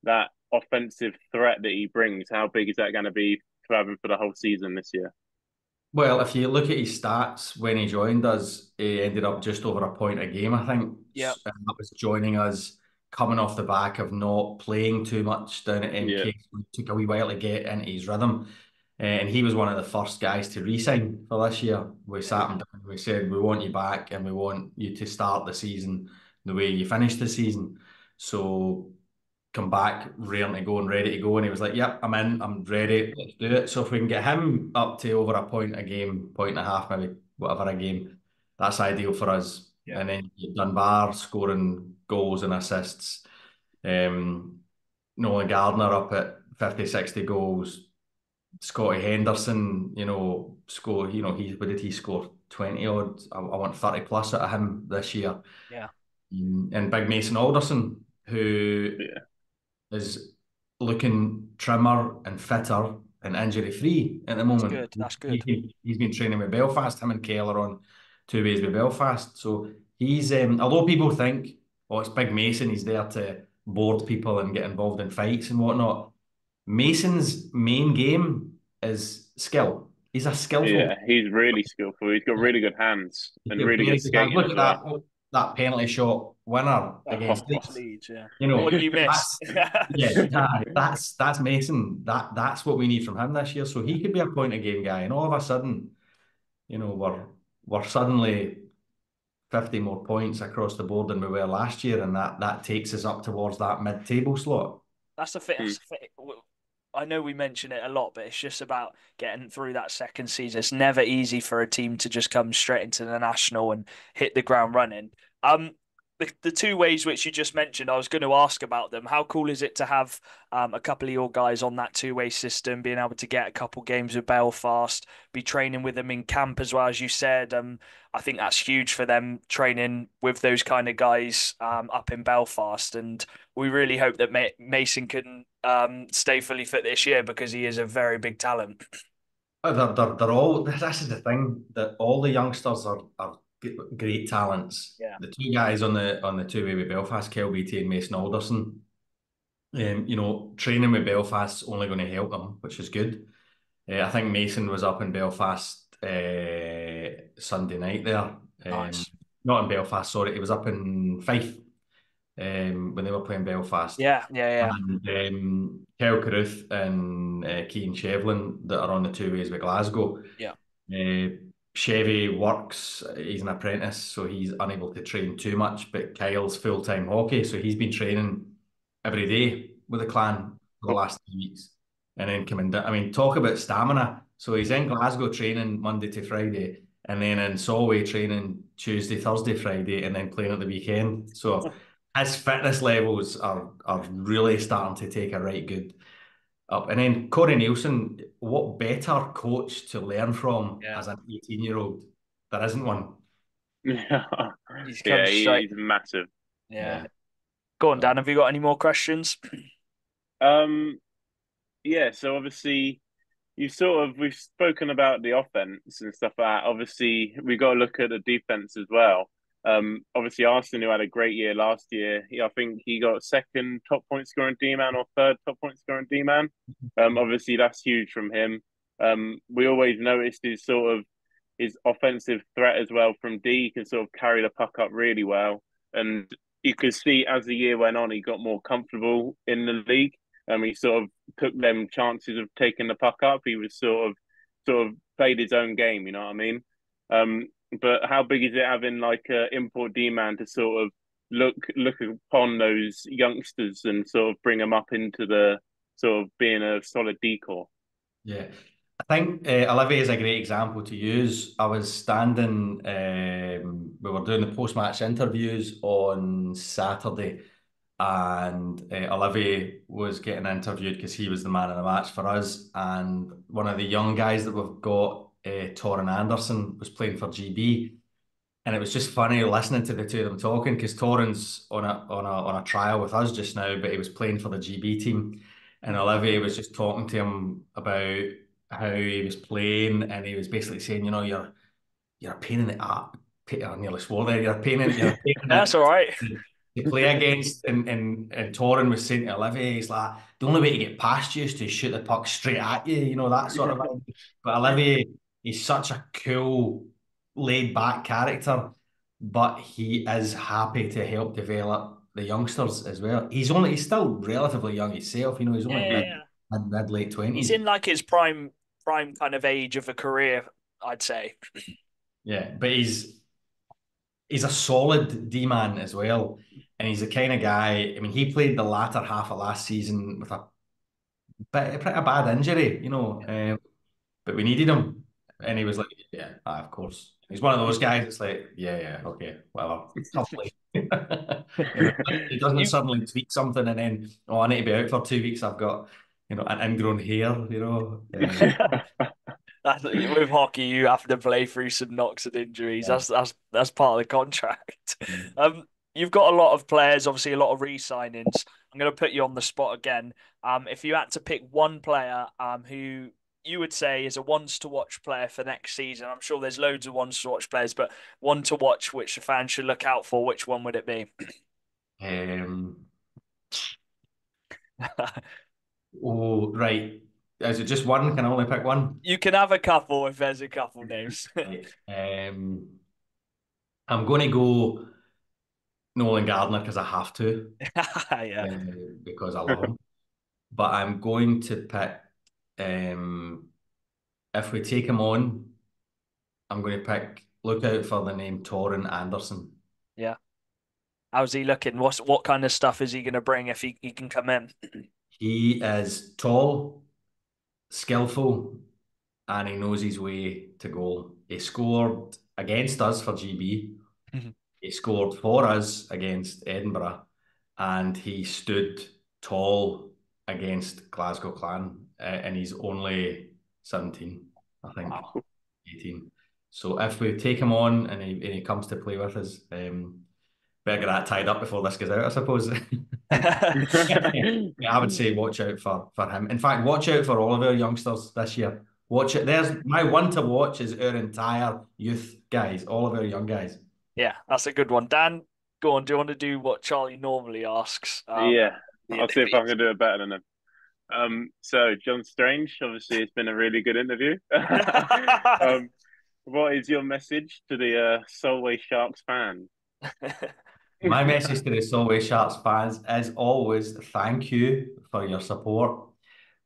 that offensive threat that he brings, how big is that going to be to have him for the whole season this year. Well, if you look at his stats when he joined us, he ended up just over a point a game, I think. Yeah. And that was joining us coming off the back of not playing too much down at MK. Yeah. It took a wee while to get into his rhythm. And he was one of the first guys to re-sign for this year. We sat him down, we said, we want you back and we want you to start the season the way you finished the season. So come back ready to go and ready to go. And he was like, yep, I'm in, I'm ready, let's do it. So if we can get him up to over a point a game, point and a half, maybe whatever a game, that's ideal for us. Yeah. And then Dunbar scoring goals and assists. Nolan Gardner up at 50, 60 goals. Scotty Henderson, score, what did he score? 20 odd. I want 30 plus out of him this year. Yeah. And big Mason Alderson, who is looking trimmer and fitter and injury free at the moment. That's good. He's been training with Belfast. Him and Keller on 2 ways with Belfast. So he's, although people think, oh, it's Big Mason, he's there to board people and get involved in fights and whatnot. Mason's main game is skill. He's a skillful. Yeah, he's really skillful. He's got really good hands and really good skating. Look at that penalty shot winner against Leeds. Yeah. What you missed. That's Mason. That's what we need from him this year. So he could be a point of game guy, and all of a sudden, we're suddenly 50 more points across the board than we were last year, and that takes us up towards that mid-table slot. That's the thing. I know we mention it a lot, but it's just about getting through that second season. It's never easy for a team to just come straight into the national and hit the ground running. The 2 ways which you just mentioned, I was going to ask about them. How cool is it to have a couple of your guys on that 2-way system, being able to get a couple games with Belfast, be training with them in camp as well, as you said. I think that's huge for them, training with those kind of guys up in Belfast. And we really hope that Mason can stay fully fit this year, because he is a very big talent. They're all, this is the thing, that all the youngsters are great talents. Yeah. The 2 guys on the 2-way with Belfast, Kel Beattie and Mason Alderson, training with Belfast's only going to help them, which is good. I think Mason was up in Belfast Sunday night there. Nice. Not in Belfast, sorry. He was up in Fife when they were playing Belfast. Yeah. And Kel Carruth and Keane Shevlin that are on the 2 ways with Glasgow. Yeah. Chevy works, he's an apprentice, so he's unable to train too much, but Kyle's full-time hockey, so he's been training every day with the clan for the last 2 weeks. And then coming down, I mean, talk about stamina. So he's in Glasgow training Monday to Friday, and then in Solway training Tuesday, Thursday, Friday, and then playing at the weekend. So his fitness levels are really starting to take a right good up. And then Corey Nielsen, what better coach to learn from as an 18-year-old? There isn't one. Yeah, He's massive. Yeah. Go on, Dan. Have you got any more questions? Yeah. So obviously, we've spoken about the offense and stuff like that. Obviously, we got to look at the defense as well. Obviously, Arsenal, who had a great year last year, I think he got 2nd top point scoring D-man or 3rd top point scoring D-man. Obviously, that's huge from him. We always noticed his offensive threat as well from D. He can sort of carry the puck up really well, and you could see as the year went on, he got more comfortable in the league. He sort of took them chances of taking the puck up. He was sort of played his own game. You know what I mean? But how big is it having like an import D-man to sort of look upon those youngsters and sort of bring them up into the sort of being a solid decor? Yeah, I think Olivier is a great example to use. I was standing, we were doing the post-match interviews on Saturday, and Olivier was getting interviewed because he was the man of the match for us. And one of the young guys that we've got, Torrin Anderson, was playing for GB, and it was just funny listening to the 2 of them talking, because Torrin's on a trial with us just now, but he was playing for the GB team, and Olivier was just talking to him about how he was playing, and he was basically saying, you're a pain in the ass. I nearly swore there. You're a pain in That's all right. to play against, and Torren was saying to Olivier, he's like, the only way to get past you is to shoot the puck straight at you, that sort of thing. But Olivier, he's such a cool, laid back character, but he is happy to help develop the youngsters as well. He's still relatively young himself, he's only Yeah. mid late He's 20s. in like his prime kind of age of a career, I'd say. Yeah, but he's a solid D man as well. And he's the kind of guy, I mean, he played the latter half of last season with a pretty bad injury, but we needed him. And he was like, yeah, of course. He's one of those guys that's like, yeah, okay, well, tough play. He doesn't suddenly tweak something and then, I need to be out for 2 weeks. I've got, an ingrown hair. With hockey, you have to play through some knocks and injuries. Yeah. That's part of the contract. You've got a lot of players, obviously a lot of re-signings. I'm going to put you on the spot again. If you had to pick one player, who you would say is a ones to watch player for next season, I'm sure there's loads of ones to watch players, but one to watch which the fans should look out for, which one would it be? Oh, right. Is it just one? Can I only pick one? You can have a couple if there's a couple names. Right. I'm going to go Nolan Gardner because I have to, Yeah. because I love him. But I'm going to pick, if we take him on, I'm going to look out for the name Torren Anderson. Yeah. How's he looking? What kind of stuff is he going to bring if he can come in? He is tall, skillful, and he knows his way to goal. He scored against us for GB. He scored for us against Edinburgh, and he stood tall against Glasgow Clan, and he's only 17, I think. Wow. 18. So if we take him on and he comes to play with us, better get that tied up before this goes out, I suppose. I would say watch out for him. In fact, watch out for all of our youngsters this year. Watch it. There's my one to watch is our entire youth guys, all of our young guys. Yeah, that's a good one. Dan, go on. Do you want to do what Charlie normally asks? Yeah, I'll see if I can do it better than him. So John Strange, obviously, it's been a really good interview. What is your message to the Solway Sharks fan? My message to the Solway Sharks fans is always thank you for your support,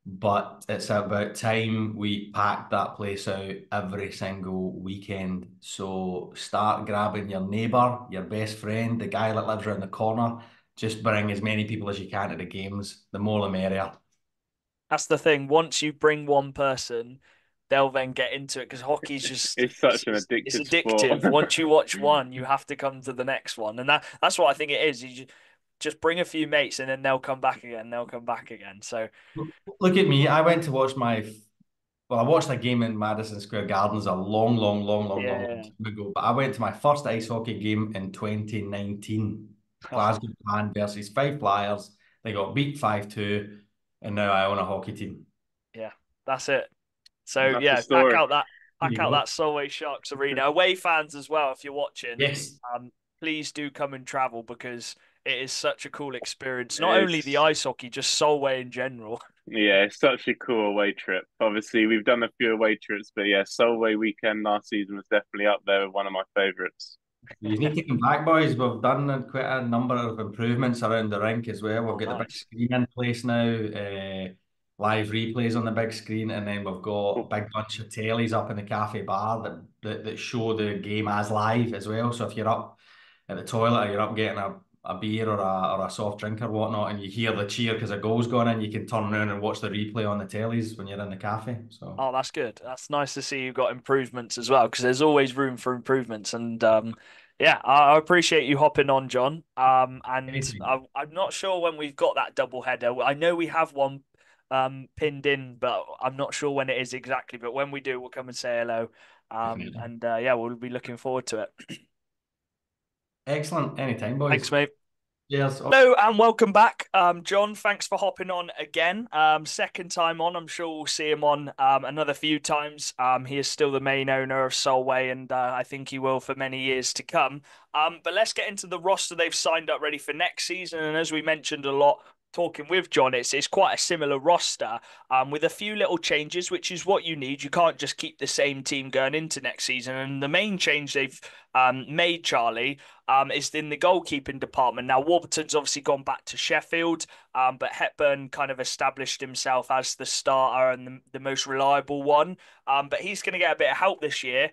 but it's about time we pack that place out every single weekend. So start grabbing your neighbour, your best friend, the guy that lives around the corner. Just bring as many people as you can to the games. The more the merrier. That's the thing. Once you bring one person, they'll then get into it because hockey's just it's such an addictive it's addictive. sport. Once you watch one, you have to come to the next one, and that's what I think it is. You just bring a few mates, and then they'll come back again. They'll come back again. So look at me. I went to watch I watched a game in Madison Square Gardens a long time ago. But I went to my first ice hockey game in 2019. Glasgow Clan versus Five Flyers. They got beat 5-2, and now I own a hockey team. Yeah, that's it. So that's pack out that Solway Sharks arena. Away fans as well, if you're watching. Yes. Please do come and travel because it is such a cool experience. Not only the ice hockey, just Solway in general. Yeah, it's such a cool away trip. Obviously, we've done a few away trips, but yeah, Solway weekend last season was definitely up there with one of my favourites. You need to come back, boys. We've done quite a number of improvements around the rink as well. We've got the big screen in place now, live replays on the big screen, and then we've got a big bunch of tellies up in the cafe bar that show the game as live as well. So if you're up at the toilet or you're up getting a beer or a soft drink or whatnot, and you hear the cheer because a goal's gone in, you can turn around and watch the replay on the tellies when you're in the cafe. So that's good. That's nice to see you've got improvements as well because there's always room for improvements. And I appreciate you hopping on, John. And I'm not sure when we've got that double header. I know we have one pinned in, but I'm not sure when it is exactly. But when we do, we'll come and say hello. We'll be looking forward to it. Excellent. Anytime, boys. Thanks, mate. Cheers. Hello and welcome back. John, thanks for hopping on again. Second time on. I'm sure we'll see him on another few times. He is still the main owner of Solway, and I think he will for many years to come. But let's get into the roster they've signed up ready for next season. And as we mentioned a lot, talking with John, it's quite a similar roster with a few little changes, which is what you need. You can't just keep the same team going into next season. And the main change they've made, Charlie, is in the goalkeeping department. Now, Warburton's obviously gone back to Sheffield, but Hepburn kind of established himself as the starter and the most reliable one. But he's going to get a bit of help this year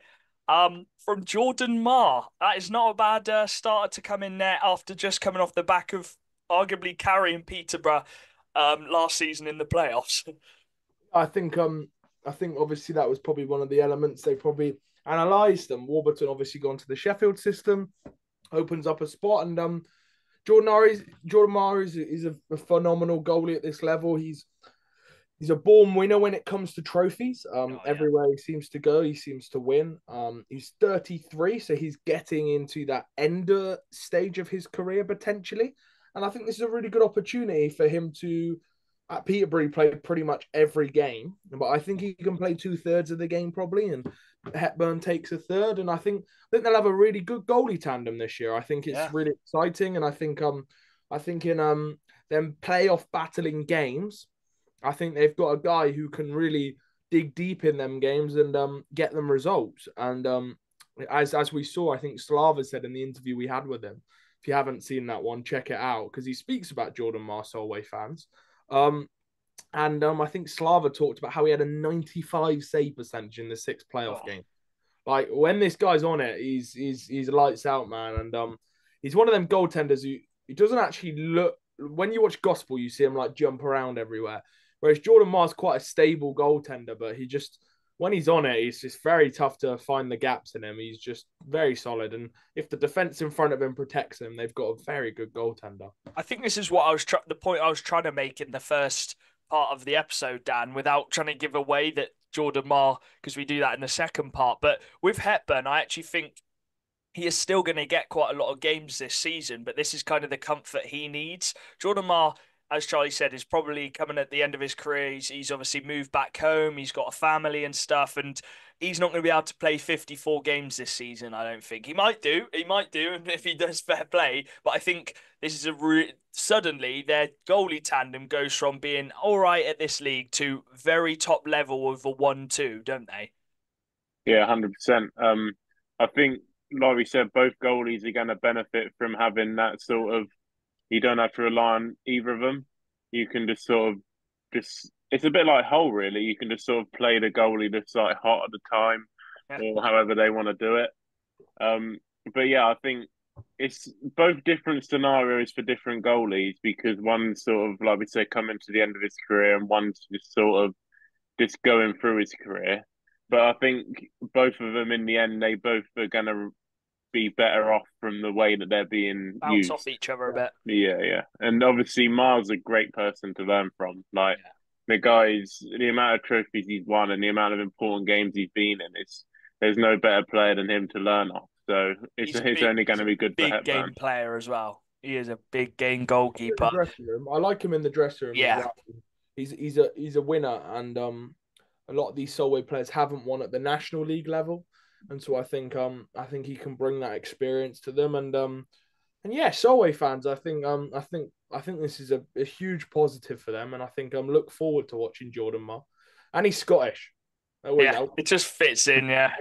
from Jordan Marr. That is not a bad starter to come in there after just coming off the back of arguably carrying Peterborough last season in the playoffs. I think obviously that was probably one of the elements they probably analysed. And Warburton obviously gone to the Sheffield system, opens up a spot, and Jordan Marr is a phenomenal goalie at this level. He's a born winner when it comes to trophies. Everywhere he seems to go, he seems to win. He's 33, so he's getting into that ender stage of his career potentially. And I think this is a really good opportunity for him to, at Peterborough, play pretty much every game. But I think he can play 2/3 of the game probably, and Hepburn takes a third. And I think they'll have a really good goalie tandem this year. I think it's really exciting, and I think in them playoff battling games, I think they've got a guy who can really dig deep in them games and get them results. And as we saw, I think Slava said in the interview we had with him. If you haven't seen that one, check it out because he speaks about Jordan Marr Solway fans. I think Slava talked about how he had a 95 save percentage in the 6th playoff game. Like when this guy's on it, he's lights out, man. And he's one of them goaltenders who he doesn't actually look. When you watch Gospel, you see him like jump around everywhere. Whereas Jordan Marr's quite a stable goaltender, but he just, when he's on it, it's just very tough to find the gaps in him. He's just very solid. And if the defense in front of him protects him, they've got a very good goaltender. I think this is what the point I was trying to make in the first part of the episode, Dan, without trying to give away that Jordan Marr, because we do that in the second part. But with Hepburn, I actually think he is still going to get quite a lot of games this season, but this is kind of the comfort he needs. Jordan Marr, as Charlie said, is probably coming at the end of his career. He's obviously moved back home. He's got a family and stuff, and he's not going to be able to play 54 games this season, I don't think. He might do, and if he does, fair play. But I think this is suddenly their goalie tandem goes from being all right at this league to very top level of a 1-2, don't they? Yeah, 100%. I think, like we said, both goalies are going to benefit from having that sort of, you don't have to rely on either of them. You can just sort of it's a bit like Hull, really. You can just sort of play the goalie that's like hot at the time or however they want to do it. But yeah, I think it's both different scenarios for different goalies because one's sort of, like we said, coming to the end of his career and one's just sort of just going through his career. But I think both of them in the end, they both are going to be better off from the way that they're being Bounce used. off each other a bit. Yeah. And obviously, Mar's a great person to learn from. Like, the the amount of trophies he's won and the amount of important games he's been in, there's no better player than him to learn off. So it's only going to be good for Hepburn. Big game player as well. He is a big game goalkeeper. I like him in the dressing room. Yeah. He's a winner, and a lot of these Solway players haven't won at the National League level. And so I think he can bring that experience to them, and yeah, Solway fans, I think this is a huge positive for them, and I think look forward to watching Jordan Marr, and he's Scottish. It just fits in, I'm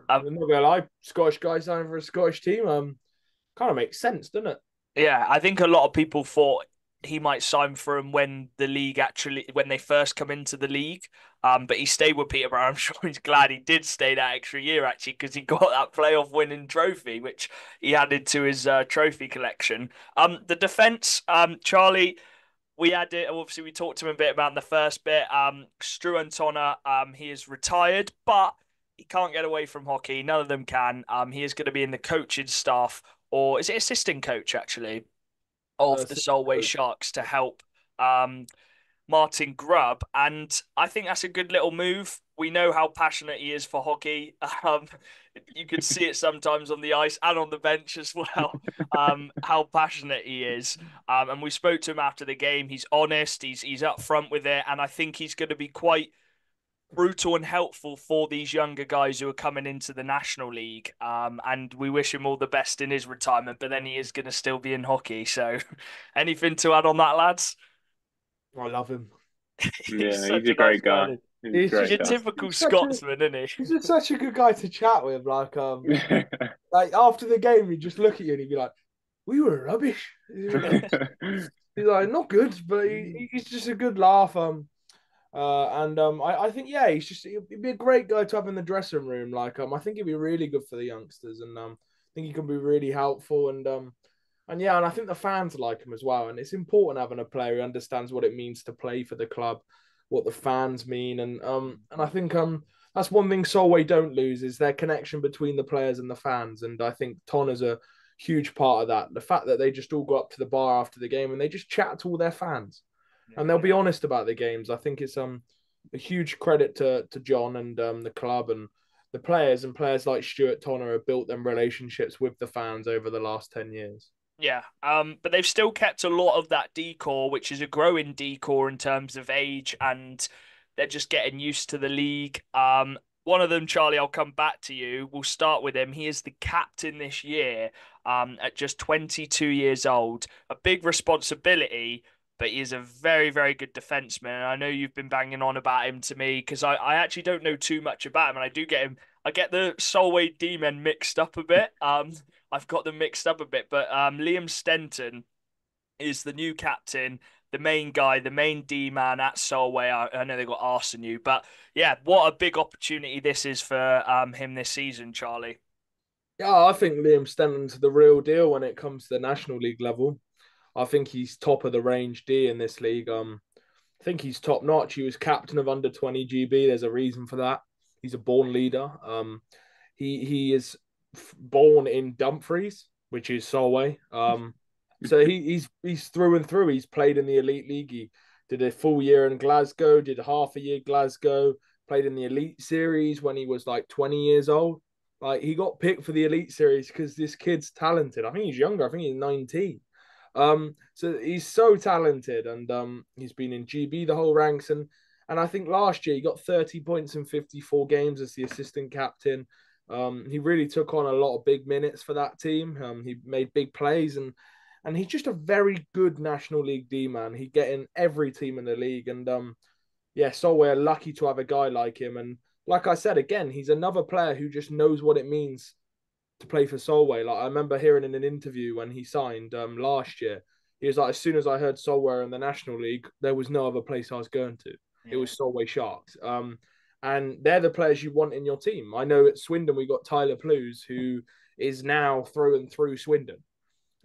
not gonna lie, Scottish guys signing for a Scottish team, kind of makes sense, doesn't it? Yeah, I think a lot of people thought he might sign for him when they first come into the league. But he stayed with Peterborough. I'm sure he's glad he did stay that extra year, actually, because he got that playoff winning trophy, which he added to his trophy collection. The defence, Charlie, we had it. Obviously, we talked to him a bit about in the first bit. Struan Tonner, he is retired, but he can't get away from hockey. None of them can. He is going to be in the coaching staff, or is it assistant coach, actually, of the Solway Sharks to help Martin Grubb, and I think that's a good little move. We know how passionate he is for hockey. You could see it sometimes on the ice and on the bench as well. How passionate he is. And we spoke to him after the game. He's honest. He's up front with it, and I think he's going to be quite brutal and helpful for these younger guys who are coming into the National League. And we wish him all the best in his retirement, but then he is going to still be in hockey. So, anything to add on that, lads? I love him. He's Yeah, such he's a a great nice guy. guy. He's a great Your guy. typical He's such a- Scotsman, isn't he? He's just such a good guy to chat with. Like after the game, he'd just look at you and he'd be like, "We were rubbish." He's like, "Not good," but he's just a good laugh. I think yeah, he'd be a great guy to have in the dressing room. I think he'd be really good for the youngsters, and I think he can be really helpful. And yeah, and I think the fans like him as well. And it's important having a player who understands what it means to play for the club, what the fans mean, and I think that's one thing Solway don't lose is their connection between the players and the fans. And I think Ton is a huge part of that. The fact that they just all go up to the bar after the game and they just chat to all their fans and they'll be honest about the games. I think it's a huge credit to John and the club and the players, and players like Stuart Tonner have built them relationships with the fans over the last 10 years. Yeah, but they've still kept a lot of that decor, which is a growing decor in terms of age, and they're just getting used to the league. One of them, Charlie, I'll come back to you. We'll start with him. He is the captain this year, at just 22 years old. A big responsibility, but he is a very, very good defenseman. And I know you've been banging on about him to me because I actually don't know too much about him, and I do get him. I get the Solway D-men mixed up a bit. I've got them mixed up a bit, but Liam Stenton is the new captain, the main guy, the main D man at Solway. I know they got Arsenal, but yeah, what a big opportunity this is for him this season, Charlie. Yeah, I think Liam Stenton's the real deal when it comes to the National League level. I think he's top of the range D in this league. I think he's top notch. He was captain of under 20 GB. There's a reason for that. He's a born leader. He is born in Dumfries, which is Solway. So he's through and through. He's played in the Elite League. He did a full year in Glasgow, did half a year Glasgow, played in the Elite Series when he was like 20 years old. Like he got picked for the Elite Series because this kid's talented. I think he's younger. I think he's 19. So he's so talented, and he's been in GB the whole ranks, and I think last year he got 30 points in 54 games as the assistant captain. He really took on a lot of big minutes for that team. He made big plays, and he's just a very good National League D man. He get in every team in the league, and yeah, so we're lucky to have a guy like him. And like I said again, he's another player who just knows what it means to play for Solway. Like I remember hearing in an interview when he signed last year, he was like, as soon as I heard Solway in the National League, there was no other place I was going to. It was Solway Sharks. And they're the players you want in your team. I know at Swindon we got Tyler Plews, who is now through and through Swindon,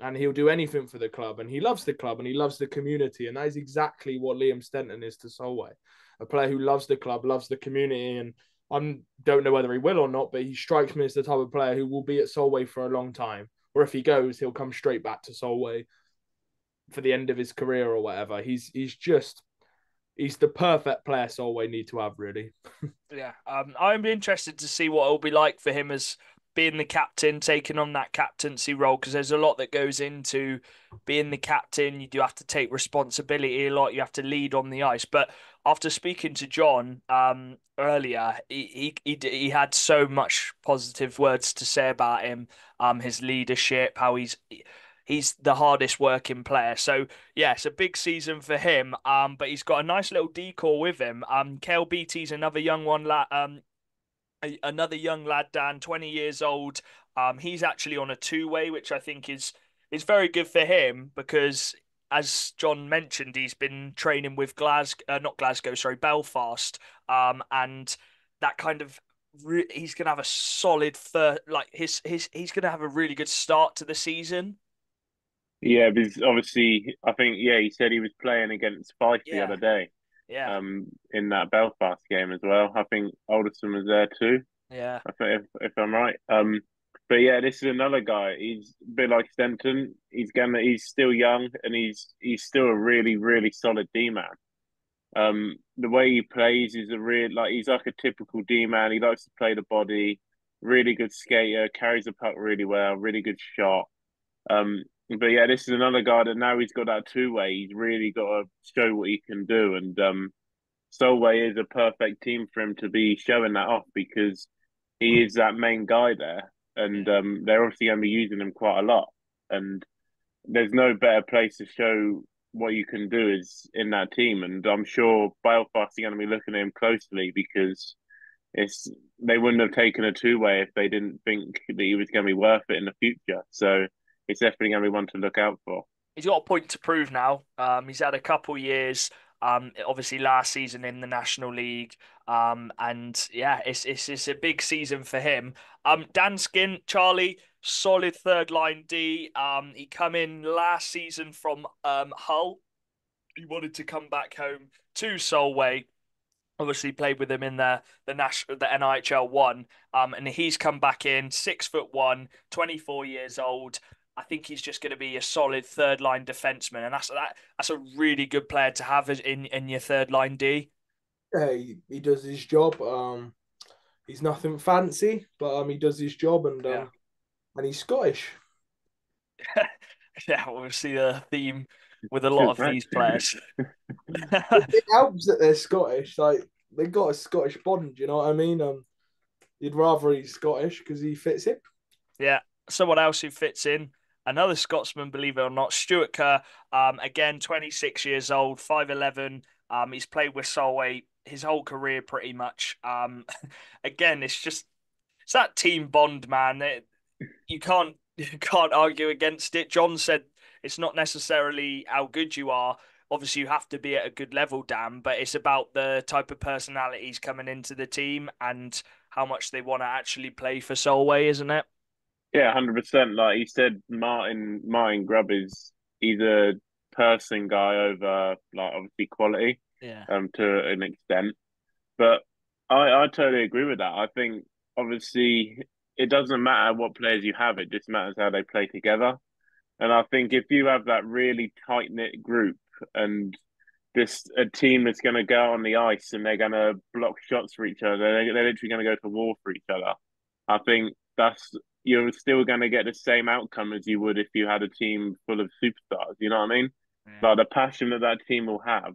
and he'll do anything for the club, and he loves the club and he loves the community, and that is exactly what Liam Stenton is to Solway, a player who loves the club, loves the community, and I don't know whether he will or not, but he strikes me as the type of player who will be at Solway for a long time. Or if he goes, he'll come straight back to Solway for the end of his career or whatever. He's the perfect player Solway need to have, really. Yeah, I'm interested to see what it'll be like for him as being the captain, taking on that captaincy role, because there's a lot that goes into being the captain. You do have to take responsibility a lot. You have to lead on the ice. But after speaking to John earlier, he had so much positive words to say about him, his leadership, how he's the hardest working player. So yeah, it's a big season for him. But he's got a nice little decor with him. Kale Beattie's another young one, another young lad, Dan, 20 years old. He's actually on a two-way, which I think is very good for him because, as John mentioned, he's been training with Belfast. And that kind of he's gonna have a solid he's gonna have a really good start to the season. Yeah, because obviously, I think he said he was playing against Fife the Yeah, other day. yeah, In that Belfast game as well. I think Alderson was there too. yeah. I think if I'm right. But yeah, this is another guy. He's a bit like Stenton. He's still young and he's still a really really solid D man. The way he plays is he's like a typical D man. He likes to play the body, really good skater, carries the puck really well, really good shot. But yeah, this is another guy that now he's got that two way. He's really got to show what he can do, and Solway is a perfect team for him to be showing that off because he is that main guy there, and they're obviously going to be using him quite a lot. And there's no better place to show what you can do is in that team. And I'm sure Belfast are going to be looking at him closely because it's they wouldn't have taken a two way if they didn't think that he was going to be worth it in the future. So it's definitely going to be one to look out for. He's got a point to prove now. He's had a couple years. Obviously last season in the National League. And yeah, it's a big season for him. Dan Skin, Charlie, solid third line D. He come in last season from Hull. He wanted to come back home to Solway. Obviously played with him in the NHL one. And he's come back in 6'1", 24 years old. I think he's just going to be a solid third line defenseman, and that's a really good player to have in your third line D. Yeah, he does his job. He's nothing fancy, but he does his job, and he's Scottish. Yeah, obviously the theme with a lot of these players. It helps that they're Scottish. Like they got a Scottish bond. You know what I mean? You'd rather he's Scottish because he fits it. Yeah. Someone else who fits in. Another Scotsman, believe it or not, Stuart Kerr. Again, 26 years old, 5'11". He's played with Solway his whole career pretty much. Again, it's that team bond, man. You can't argue against it. John said it's not necessarily how good you are. Obviously, you have to be at a good level, Dan, but it's about the type of personalities coming into the team and how much they want to actually play for Solway, isn't it? Yeah, 100%. Like he said, Martin Grubb he's a person guy over like obviously quality, Yeah. To an extent. But I totally agree with that. I think obviously it doesn't matter what players you have, it just matters how they play together. And I think if you have that really tight knit group and a team that's going to go on the ice and they're going to block shots for each other, they're literally going to go to war for each other. I think you're still going to get the same outcome as you would if you had a team full of superstars. You know what I mean? Yeah. Like the passion that team will have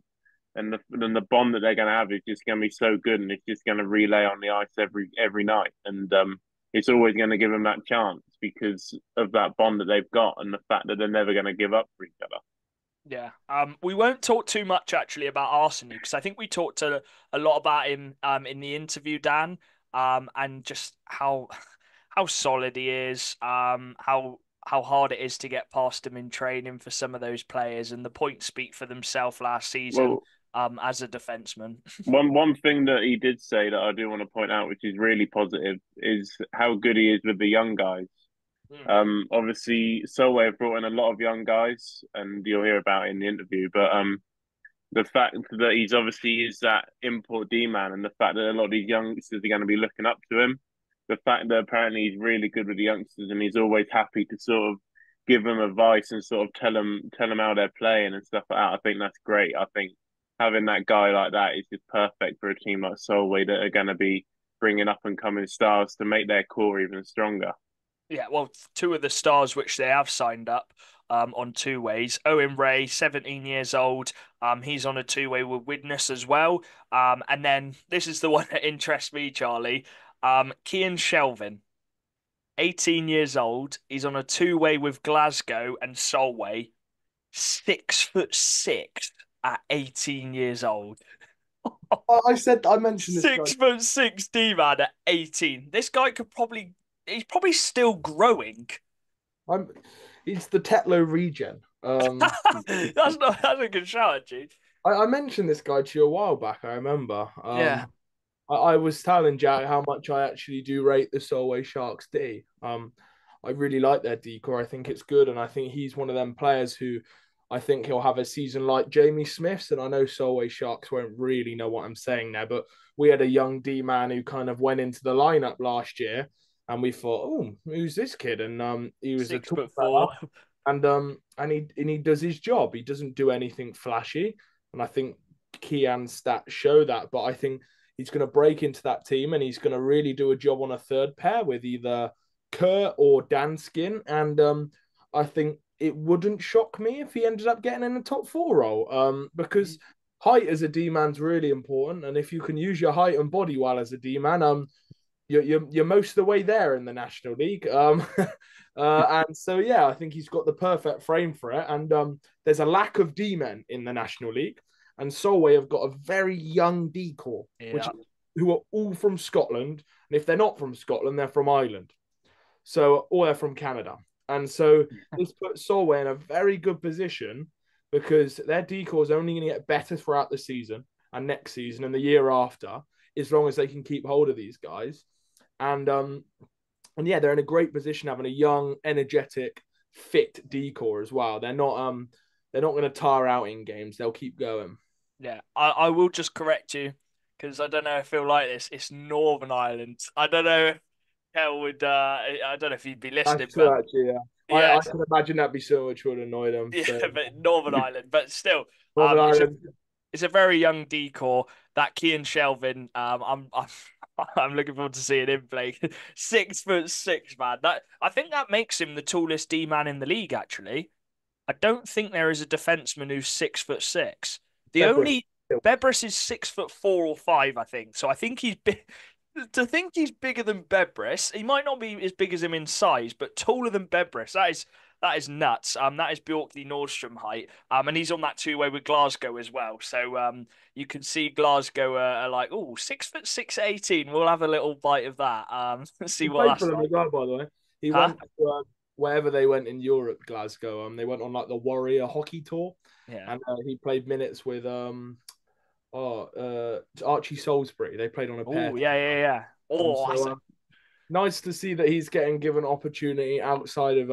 and the bond that they're going to have is just going to be so good, and it's just going to relay on the ice every night, and it's always going to give them that chance because of that bond that they've got and the fact that they're never going to give up for each other. Yeah. We won't talk too much actually about Arsene because I think we talked a lot about him in the interview, Dan. And just how solid he is. How hard it is to get past him in training for some of those players, and the points speak for themselves last season. As a defenseman. One thing that he did say that I do want to point out, which is really positive, is how good he is with the young guys. Obviously, Solway have brought in a lot of young guys, and you'll hear about it in the interview. But the fact that he's obviously is that import D man, and the fact that a lot of these youngsters are going to be looking up to him, the fact that apparently he's really good with the youngsters, and he's always happy to sort of give them advice and sort of tell them how they're playing and stuff like that. I think that's great. I think having that guy like that is just perfect for a team like Solway that are going to be bringing up and coming stars to make their core even stronger. Yeah, well, two of the stars which they have signed up on two ways. Owen Ray, 17 years old. He's on a two-way with Widnes as well. And then this is the one that interests me, Charlie. Cian Shelvin, 18 years old. He's on a two-way with Glasgow and Solway. 6'6" at 18 years old. I mentioned this. 6'6" D-man at 18. This guy he's probably still growing. It's the Tetlow regen. That's a good shout, actually. I mentioned this guy to you a while back. I remember. Yeah. I was telling Jack how much I actually do rate the Solway Sharks D. I really like their decor. I think it's good, and I think he's one of them players who I think he'll have a season like Jamie Smith's. And I know Solway Sharks won't really know what I'm saying now, but we had a young D man who kind of went into the lineup last year, and we thought, oh, who's this kid? And he was 6'4", and he does his job. He doesn't do anything flashy, and I think Kian stats show that, but I think he's going to break into that team and he's going to really do a job on a third pair with either Kurt or Danskin. And I think it wouldn't shock me if he ended up getting in the top 4 role, because height as a D-man's really important. And if you can use your height and body well as a D-man, you're most of the way there in the National League. And so, yeah, I think he's got the perfect frame for it. And there's a lack of D-men in the National League. And Solway have got a very young D-corps, who are all from Scotland. And if they're not from Scotland, they're from Ireland. Or they're from Canada. And so this puts Solway in a very good position because their D-corps is only going to get better throughout the season and next season and the year after, as long as they can keep hold of these guys. And yeah, they're in a great position having a young, energetic, fit D-corps as well. They're not going to tire out in games. They'll keep going. Yeah, I will just correct you because I don't know if he'll like this. It's Northern Ireland. I don't know if Kel would. I don't know if he'd be listening. That's true, actually, yeah. Yeah, I can imagine that'd be so much would annoy them. Yeah, so. but Northern Ireland, but still, Northern Ireland. It's a very young D-corps. That Cian Shelvin, I'm looking forward to seeing him play. 6'6", man. I think that makes him the tallest D-man in the league. Actually, I don't think there is a defenseman who's 6'6". Bebris is 6'4" or 5", I think. So I think he's big. To think he's bigger than Bebris, he might not be as big as him in size, but taller than Bebris. That is nuts. That is Bjorkley Nordstrom height. And he's on that 2-way with Glasgow as well. So you can see Glasgow are like, 6'6", 18. We'll have a little bite of that. See what that's like. As well, by the way. He went to, wherever they went in Europe, Glasgow. They went on like the Warrior hockey tour. Yeah. And he played minutes with Archie Salisbury. They played on a pair. Oh, yeah. Nice to see that he's getting given opportunity outside of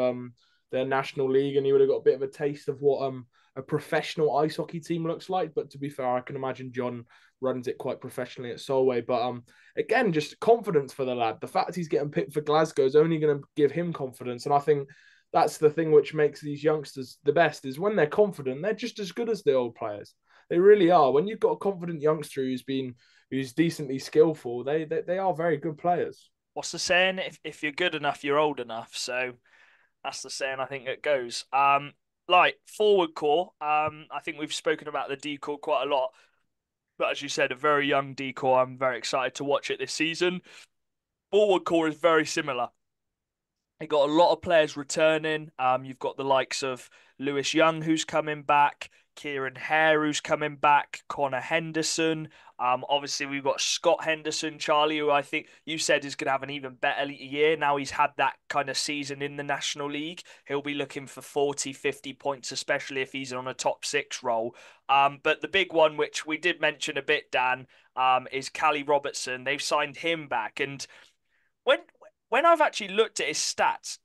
their national league, and he would have got a bit of a taste of what a professional ice hockey team looks like. But to be fair, I can imagine John runs it quite professionally at Solway. But again, just confidence for the lad. The fact he's getting picked for Glasgow is only going to give him confidence, and I think that's the thing which makes these youngsters the best is when they're confident, they're just as good as the old players. They really are. When you've got a confident youngster who's decently skillful, they are very good players. What's the saying? If you're good enough, you're old enough. So that's the saying I think it goes. Like forward core, I think we've spoken about the D-corps quite a lot. But as you said, a very young D-corps. I'm very excited to watch it this season. Forward core is very similar. They got a lot of players returning. You've got the likes of Lewis Young who's coming back, Kieran Hare who's coming back, Connor Henderson. Obviously we've got Scott Henderson, Charlie, who I think you said is going to have an even better year. Now he's had that kind of season in the National League. He'll be looking for 40, 50 points, especially if he's on a top 6 role. But the big one, which we did mention a bit, Dan, is Callie Robertson. They've signed him back. And when I've actually looked at his stats,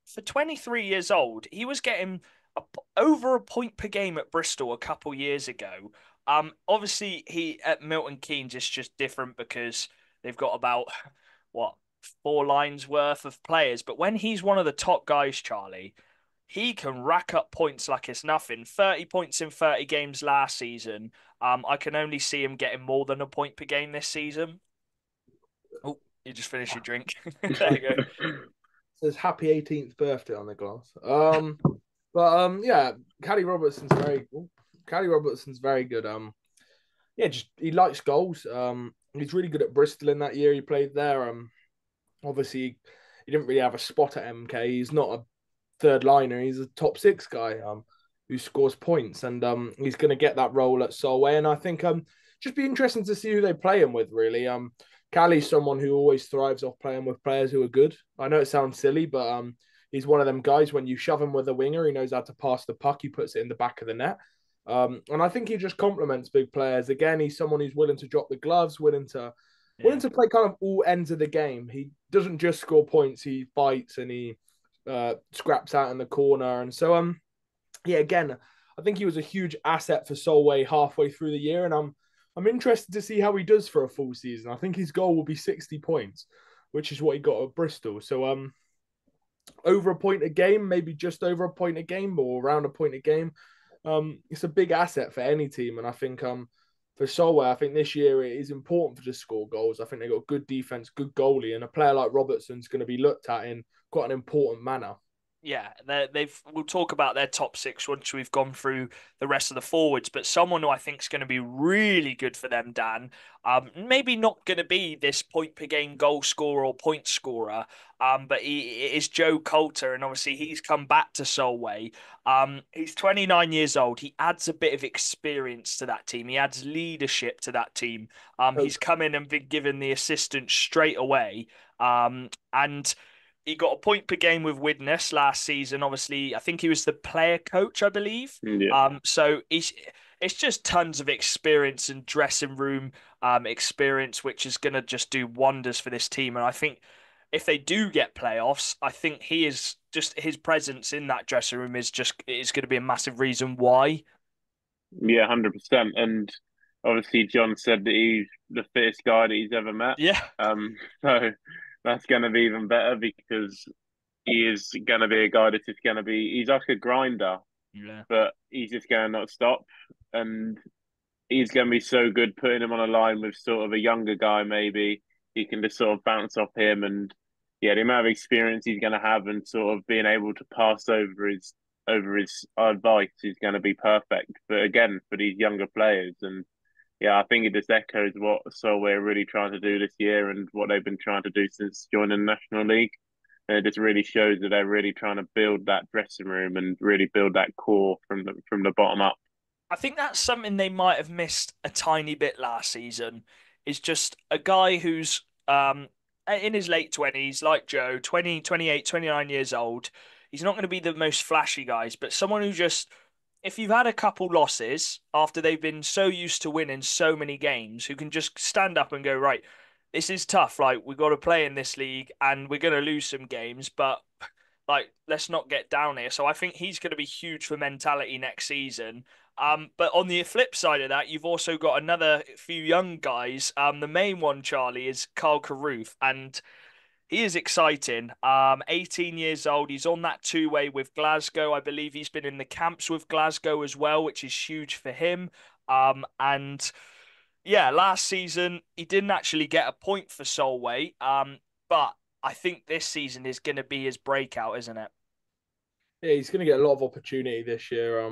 for 23 years old, he was getting over a point per game at Bristol a couple years ago. Obviously, he at Milton Keynes is just different because they've got about 4 lines worth of players. But when he's one of the top guys, Charlie, he can rack up points like it's nothing. 30 points in 30 games last season. I can only see him getting more than a point per game this season. Oh, you just finished your drink. There you go. It says happy 18th birthday on the glass. Yeah, Callie Robertson's very good. He likes goals. He's really good at Bristol in that year he played there. Obviously he didn't really have a spot at MK. He's not a third liner. He's a top 6 guy who scores points, and he's going to get that role at Solway. And I think just be interesting to see who they play him with. Really, Callie's someone who always thrives off playing with players who are good. I know it sounds silly, but he's one of them guys, when you shove him with a winger, he knows how to pass the puck. He puts it in the back of the net. And I think he just complements big players. Again, he's someone who's willing to drop the gloves, willing to play kind of all ends of the game. He doesn't just score points. He fights and he scraps out in the corner. And so, again, I think he was a huge asset for Solway halfway through the year. And I'm interested to see how he does for a full season. I think his goal will be 60 points, which is what he got at Bristol. So, over a point a game, maybe just over a point a game or around a point a game. it's a big asset for any team. And I think for Solway, I think this year it is important for to score goals. I think they got good defense, good goalie, and a player like Robertson's going to be looked at in quite an important manner. Yeah, we'll talk about their top six once we've gone through the rest of the forwards, but someone who I think is going to be really good for them, Dan, maybe not going to be this point per game goal scorer or point scorer, but he is Joe Coulter, and obviously he's come back to Solway. He's 29 years old. He adds a bit of experience to that team. He adds leadership to that team. He's come in and been given the assistant straight away. And he got a point per game with Widnes last season. Obviously, I think he was the player coach, I believe. Yeah. So it's just tons of experience and dressing room experience, which is going to just do wonders for this team. And I think if they do get playoffs, I think he is just his presence in that dressing room is going to be a massive reason why. Yeah, 100%. And obviously, John said that he's the fittest guy that he's ever met. Yeah. So that's going to be even better because he is going to be a guy that's just going to be. He's like a grinder, but he's just going to not stop, and he's going to be so good. Putting him on a line with sort of a younger guy, maybe he can just sort of bounce off him, and yeah, the amount of experience he's going to have, and sort of being able to pass over his advice is going to be perfect. But again, for these younger players, and yeah, I think it just echoes what Solway are really trying to do this year and what they've been trying to do since joining the National League. And it just really shows that they're really trying to build that dressing room and really build that core from the bottom up. I think that's something they might have missed a tiny bit last season, is just a guy who's in his late 20s, like Joe, 20, 28, 29 years old. He's not going to be the most flashy guys, but someone who just, if you've had a couple losses after they've been so used to winning so many games, who can just stand up and go, right, this is tough. Like, we've got to play in this league and we're going to lose some games, but like, let's not get down here. So I think he's going to be huge for mentality next season. But on the flip side of that, you've also got another few young guys. The main one, Charlie, is Carl Carruth, and he is exciting. 18 years old. He's on that two-way with Glasgow. I believe he's been in the camps with Glasgow as well, which is huge for him. And yeah, last season he didn't actually get a point for Solway. But I think this season is going to be his breakout, isn't it? Yeah, he's going to get a lot of opportunity this year.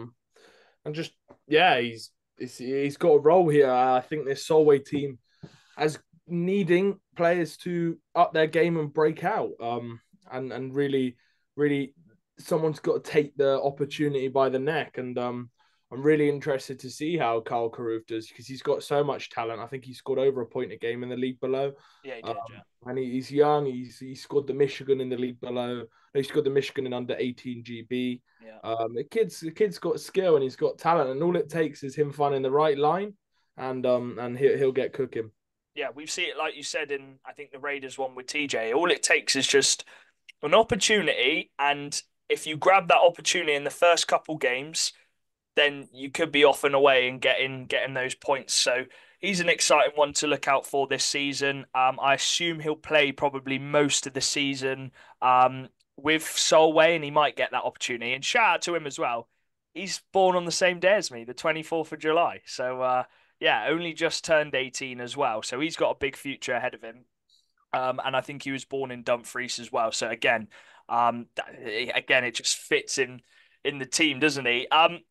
And just yeah, he's got a role here. I think this Solway team as needing players to up their game and break out. And really, really, someone's got to take the opportunity by the neck. And I'm really interested to see how Carl Carruth does because he's got so much talent. I think he scored over a point a game in the league below. Yeah, he did. And he's young. He scored the Michigan in the league below. He scored the Michigan in under 18 GB. Yeah. The kid's got skill and he's got talent, and all it takes is him finding the right line, and he'll get cooking. Yeah, we've seen it like you said in I think the Raiders one with TJ. All it takes is just an opportunity, and if you grab that opportunity in the first couple games, then you could be off and away and getting those points. So he's an exciting one to look out for this season. I assume he'll play probably most of the season with Solway, and he might get that opportunity. And shout out to him as well. He's born on the same day as me, the 24th of July. So yeah, only just turned 18 as well. So he's got a big future ahead of him. And I think he was born in Dumfries as well. So again, it just fits in the team, doesn't he?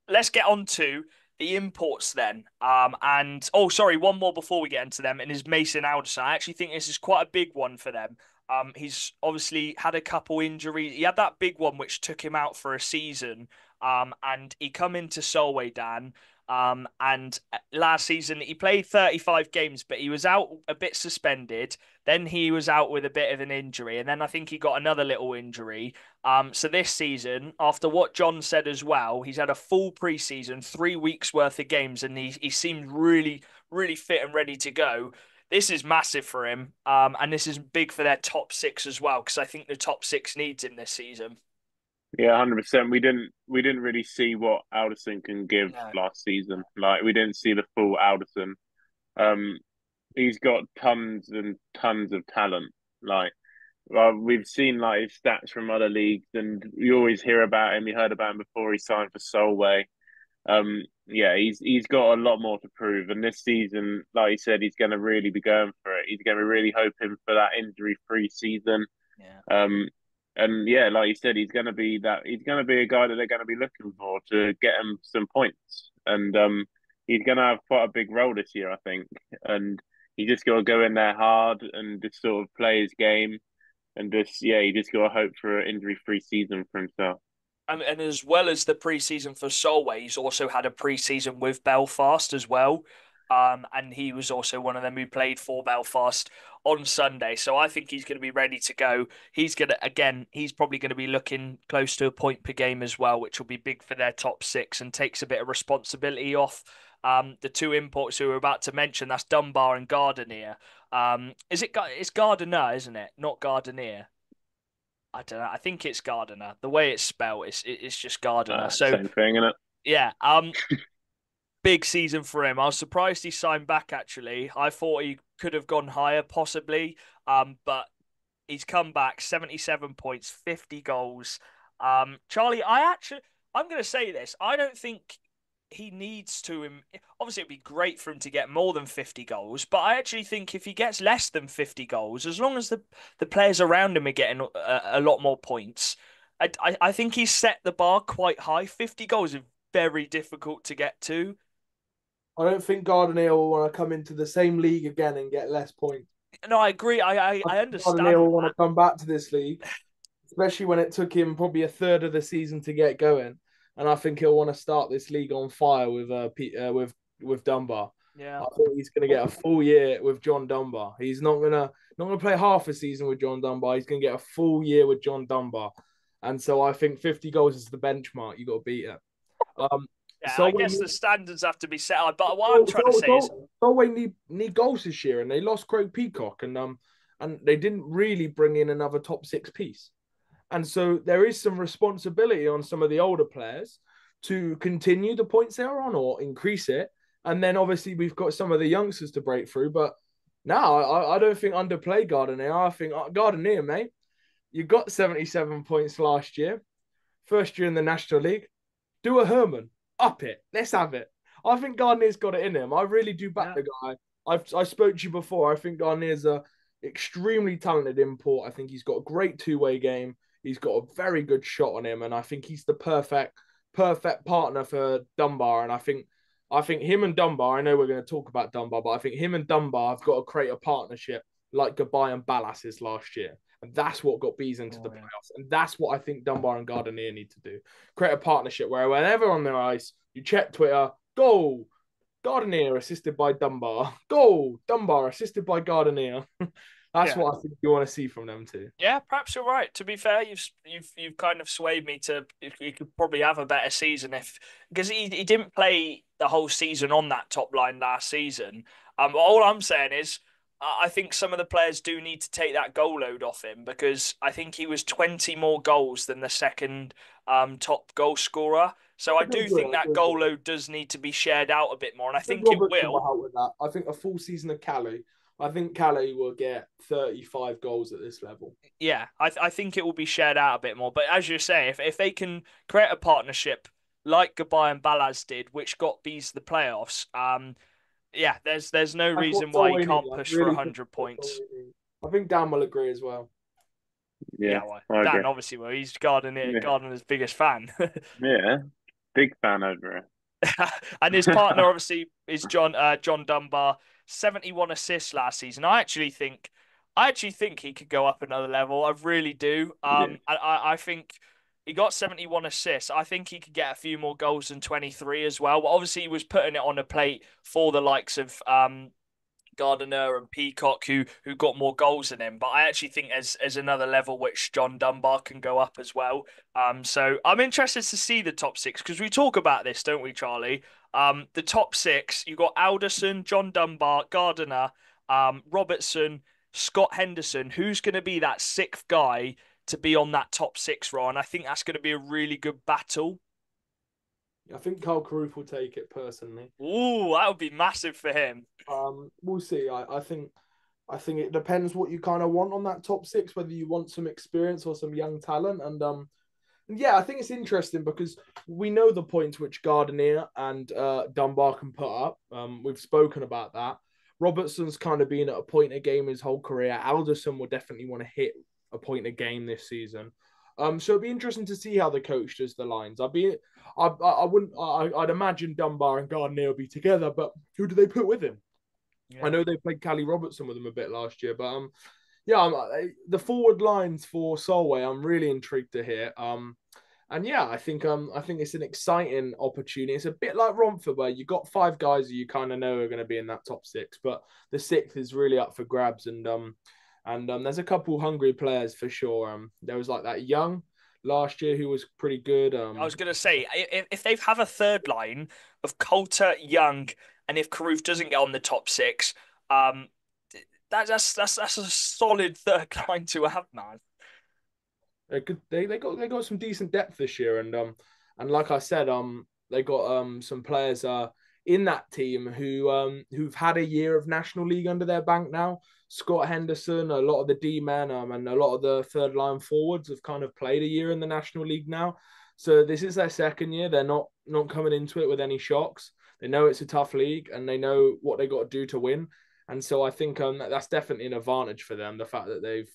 Let's get on to the imports then. And oh, sorry, one more before we get into them, and is Mason Alderson. I actually think this is quite a big one for them. He's obviously had a couple injuries. He had that big one which took him out for a season. And he come into Solway, Dan. And last season he played 35 games, but he was out a bit suspended. Then he was out with a bit of an injury, and then I think he got another little injury. So this season, after what John said as well, he's had a full preseason, 3 weeks worth of games, and he seemed really, really fit and ready to go. This is massive for him, and this is big for their top six as well, because I think the top six needs him this season. Yeah, 100%. We didn't really see what Alderson can give last season. Like we didn't see the full Alderson. He's got tons and tons of talent. Like we've seen like his stats from other leagues, and you always hear about him. You heard about him before he signed for Solway. Yeah, he's got a lot more to prove, and this season, like you said, he's going to really be going for it. He's going to be really hoping for that injury-free season. Yeah. And yeah, like you said, he's going to be that. He's going to be a guy that they're going to be looking for to get him some points, and he's going to have quite a big role this year, I think. And he just got to go in there hard and just sort of play his game, and just yeah, he just got to hope for an injury-free season for himself. And as well as the preseason for Solway, he's also had a preseason with Belfast as well. And he was also one of them who played for Belfast on Sunday. So I think he's going to be ready to go. He's probably going to be looking close to a point per game as well, which will be big for their top six and takes a bit of responsibility off the two imports who we're about to mention. That's Dunbar and Gardenier. It's Gardiner, isn't it? Not Gardenier. I don't know. I think it's Gardiner. The way it's spelled, it's just Gardiner. So Same thing, innit? yeah, big season for him. I was surprised he signed back. Actually, I thought he could have gone higher, possibly. But he's come back, 77 points, 50 goals. Charlie, I'm going to say this. I don't think he needs to. Obviously, it'd be great for him to get more than 50 goals, but I actually think if he gets less than 50 goals, as long as the players around him are getting a lot more points, I think he's set the bar quite high. 50 goals is very difficult to get to. I don't think Gardner will want to come into the same league again and get less points. No, I agree. I understand. Gardner will want to come back to this league, especially when it took him probably a third of the season to get going. And I think he'll want to start this league on fire with Dunbar. Yeah, I think he's going to get a full year with John Dunbar. He's not gonna play half a season with John Dunbar. He's going to get a full year with John Dunbar. And so I think 50 goals is the benchmark. You got to beat it. yeah. So I guess the standards have to be set high. But what I'm trying to say is, Solway need goals this year, and they lost Craig Peacock, and they didn't really bring in another top six piece. And so there is some responsibility on some of the older players to continue the points they're on or increase it. And then obviously we've got some of the youngsters to break through. But now I don't think underplay Gardenier. I think Gardenier, mate, you got 77 points last year. First year in the National League. Do a Herman. Up it. Let's have it. I think Gardner's got it in him. I really do back the guy. I spoke to you before. I think Gardner's a extremely talented import. I think he's got a great two-way game. He's got a very good shot on him, and I think he's the perfect partner for Dunbar. And I think him and Dunbar, I know we're going to talk about Dunbar, but I think him and Dunbar have got to create a partnership like Gabay and Ballas is last year. And that's what got Bees into the playoffs. And that's what I think Dunbar and Gardenier need to do. Create a partnership where whenever on the ice, you check Twitter, goal, Gardenier assisted by Dunbar. Goal, Dunbar assisted by Gardenier. That's what I think you want to see from them too. yeah, perhaps you're right. To be fair, you've kind of swayed me to he could probably have a better season because he didn't play the whole season on that top line last season. All I'm saying is I think some of the players do need to take that goal load off him because I think he was 20 more goals than the second top goal scorer. So I do think that goal load does need to be shared out a bit more, and I think it will. Help with that. I think a full season of Cali. I think Cali will get 35 goals at this level. Yeah, I think it will be shared out a bit more. But as you say, if they can create a partnership like Gabay and Ballas did, which got Bees the playoffs, yeah, there's no reason why he can't push for 100 points. I think Dan will agree as well. Yeah, well, Dan obviously will. He's Gardiner's biggest fan. Yeah, big fan over it. And his partner obviously is John Dunbar, 71 assists last season. I actually think he could go up another level. I really do. I think he got 71 assists. I think he could get a few more goals than 23 as well. But obviously, he was putting it on a plate for the likes of Gardiner and Peacock, who got more goals than him. But I actually think there's another level which John Dunbar can go up as well. So I'm interested to see the top six because we talk about this, don't we, Charlie? The top six, you've got Alderson, John Dunbar, Gardiner, Robertson, Scott Henderson. Who's going to be that sixth guy to be on that top six, Ron? I think that's going to be a really good battle. I think Carl Carruth will take it personally. Ooh, that would be massive for him. We'll see. I think it depends what you kind of want on that top six, whether you want some experience or some young talent. And Yeah, I think it's interesting because we know the points which Gardner and Dunbar can put up. We've spoken about that. Robertson's kind of been at a point a game his whole career. Alderson will definitely want to hit a point a game this season. So it'd be interesting to see how the coach does the lines. I'd imagine Dunbar and Gardner will be together, but who do they put with him? Yeah. I know they played Cali Robertson with him a bit last year, but yeah, the forward lines for Solway, I'm really intrigued to hear. And yeah, I think it's an exciting opportunity. It's a bit like Romford, where you got 5 guys who you kind of know are going to be in that top 6, but the 6th is really up for grabs. And there's a couple hungry players for sure. There was like that Young last year who was pretty good. I was going to say, if they have a third line of Coulter, Young, and if Carruth doesn't get on the top 6, that's a solid third line to have, man. They got some decent depth this year, and like I said, they got some players in that team who've had a year of National League under their bank now. Scott Henderson, a lot of the D men, and a lot of the third line forwards have kind of played a year in the National League now. So this is their second year. They're not coming into it with any shocks. They know it's a tough league, and they know what they got to do to win. And so I think that's definitely an advantage for them. The fact that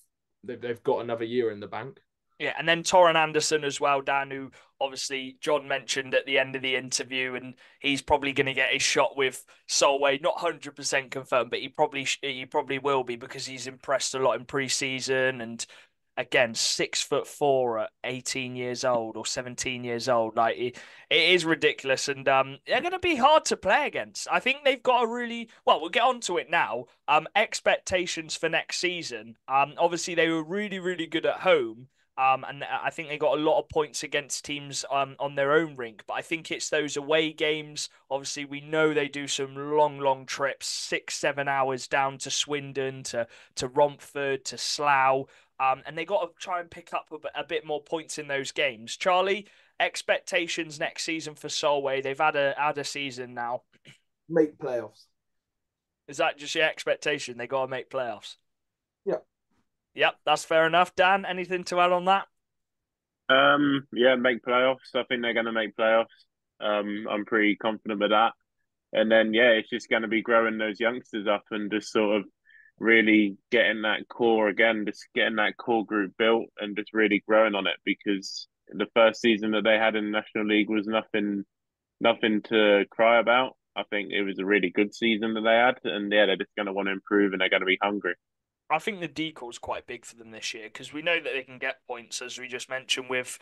they've got another year in the bank. Yeah, and then Torren Anderson as well, Dan, who obviously John mentioned at the end of the interview, and he's probably going to get his shot with Solway. Not 100% confirmed, but he probably will be because he's impressed a lot in pre-season. And again, 6'4" at 18 years old or 17 years old, like it is ridiculous, and they're going to be hard to play against. I think they've got a really well. We'll get onto it now. Expectations for next season. Obviously they were really, really good at home. And I think they got a lot of points against teams on their own rink. But I think it's those away games. Obviously, we know they do some long, long trips, 6-7 hours down to Swindon, to Romford, to Slough. And they got to try and pick up a bit more points in those games. Charlie, expectations next season for Solway. They've had a season now. Make playoffs. Is that just your expectation? They got to make playoffs? Yeah. Yep, that's fair enough. Dan, anything to add on that? Yeah, make playoffs. I think they're going to make playoffs. I'm pretty confident with that. And then, yeah, it's just going to be growing those youngsters up and just sort of really getting that core again, just getting that core group built and just really growing on it, because the first season that they had in the National League was nothing to cry about. I think it was a really good season that they had, and yeah, they're just going to want to improve and they're going to be hungry. I think the decor is quite big for them this year because we know that they can get points, as we just mentioned, with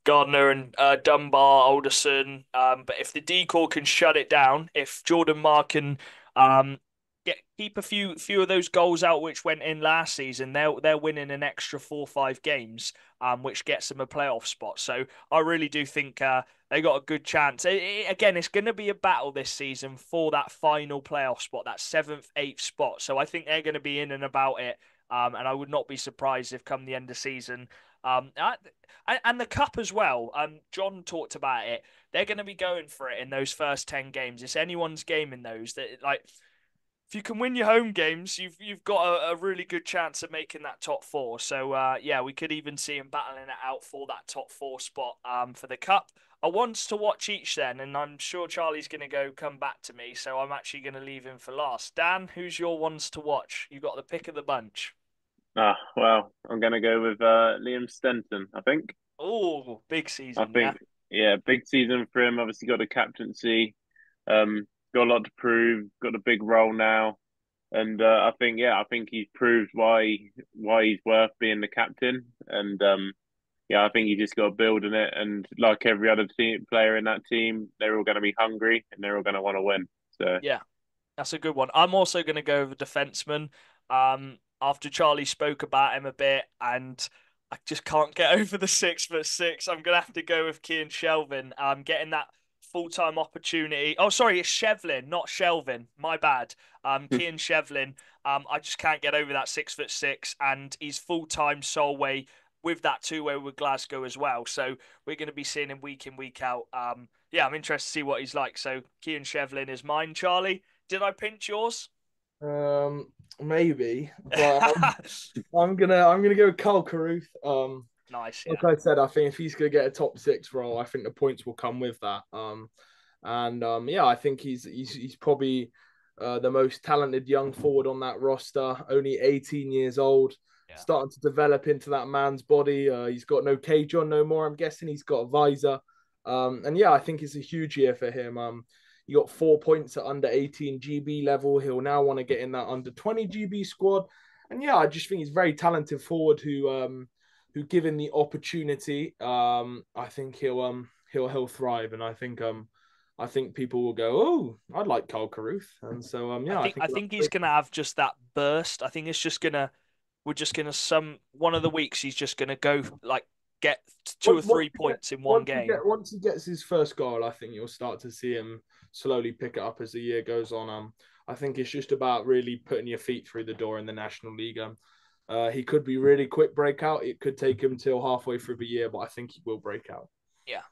Gardner and Dunbar, Alderson. But if the decor can shut it down, if Jordan Mark can keep a few of those goals out which went in last season, they're winning an extra 4-5 games, which gets them a playoff spot. So I really do think they got a good chance. Again, it's going to be a battle this season for that final playoff spot, that 7th, 8th spot. So I think they're going to be in and about it. And I would not be surprised if come the end of season, and the cup as well. John talked about it. They're going to be going for it in those first 10 games. It's anyone's game in those. That like, if you can win your home games, you've got a really good chance of making that top 4. So yeah, we could even see him battling it out for that top 4 spot for the cup. I want to watch each then, and I'm sure Charlie's going to come back to me, so I'm actually going to leave him for last. Dan, who's your ones to watch? You got the pick of the bunch. Well, I'm going to go with Liam Stenton, I think. Oh, big season. I think, yeah, big season for him. Obviously got a captaincy, got a lot to prove, got a big role now. And I think he's proved why he's worth being the captain. And yeah, I think you just got to build in it. And like every other player in that team, they're all going to be hungry and they're all going to want to win. So yeah, that's a good one. I'm also going to go with a defenseman. After Charlie spoke about him a bit, and I just can't get over the 6'6". I'm going to have to go with Cian Shelvin. Getting that full-time opportunity. Oh, sorry, it's Shevlin, not Shelvin. My bad. Cian Shevlin. I just can't get over that 6'6", and he's full-time Solway with that two-way with Glasgow as well. So we're going to be seeing him week in, week out. Yeah, I'm interested to see what he's like. So Cian Shevlin is mine. Charlie, did I pinch yours? Maybe, but I'm gonna go with Carl Carruth. Nice, yeah. Like I said, I think if he's going to get a top 6 role, I think the points will come with that. Yeah, I think he's probably the most talented young forward on that roster. Only 18 years old, Yeah. starting to develop into that man's body. He's got no cage on no more. I'm guessing he's got a visor. I think it's a huge year for him. He got 4 points at under 18 GB level. He'll now want to get in that under 20 GB squad. And yeah, I just think he's a very talented forward who given the opportunity, I think he'll thrive. And I think people will go, oh, I'd like Carl Carruth. And so I think he's gonna have just that burst. I think it's just gonna one of the weeks he's just gonna go like get 2 or 3 points in one game. Once he gets his first goal, I think you'll start to see him slowly pick it up as the year goes on. I think it's just about really putting your feet through the door in the National League. He could be really quick breakout. It could take him till halfway through the year, but I think he will break out. Yeah.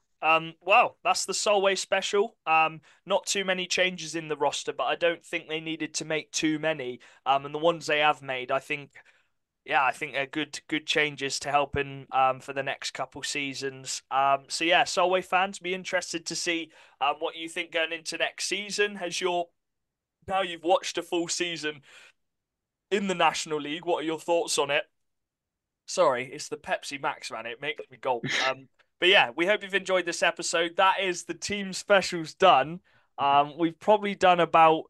Well, that's the Solway special. Not too many changes in the roster, but I don't think they needed to make too many. And the ones they have made, I think they're good changes to help in for the next couple seasons. Solway fans, be interested to see what you think going into next season. Now you've watched a full season in the National League, what are your thoughts on it? Sorry, it's the Pepsi Max, man. It makes me gulp. But yeah, we hope you've enjoyed this episode. That is the team specials done. We've probably done about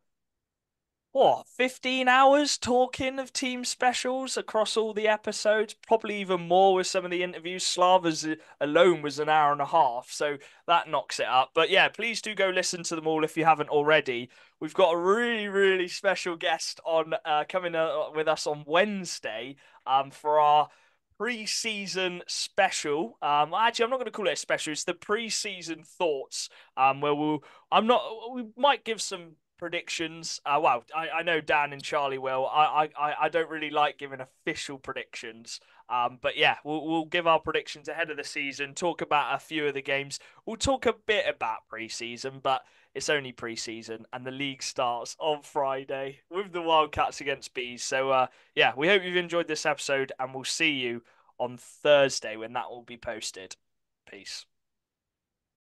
15 hours talking of team specials across all the episodes, probably even more with some of the interviews. Slava's alone was an hour and a half, so that knocks it up. But yeah, please do go listen to them all if you haven't already. We've got a really, really special guest on coming with us on Wednesday for our pre-season special. Actually, I'm not going to call it a special. It's the pre-season thoughts. Where we might give some predictions. I know Dan and Charlie will. I don't really like giving official predictions. But yeah, we'll give our predictions ahead of the season. Talk about a few of the games. We'll talk a bit about pre-season, but it's only pre-season, and the league starts on Friday with the Wildcats against Bees. So yeah, we hope you've enjoyed this episode, and we'll see you on Thursday when that will be posted. Peace.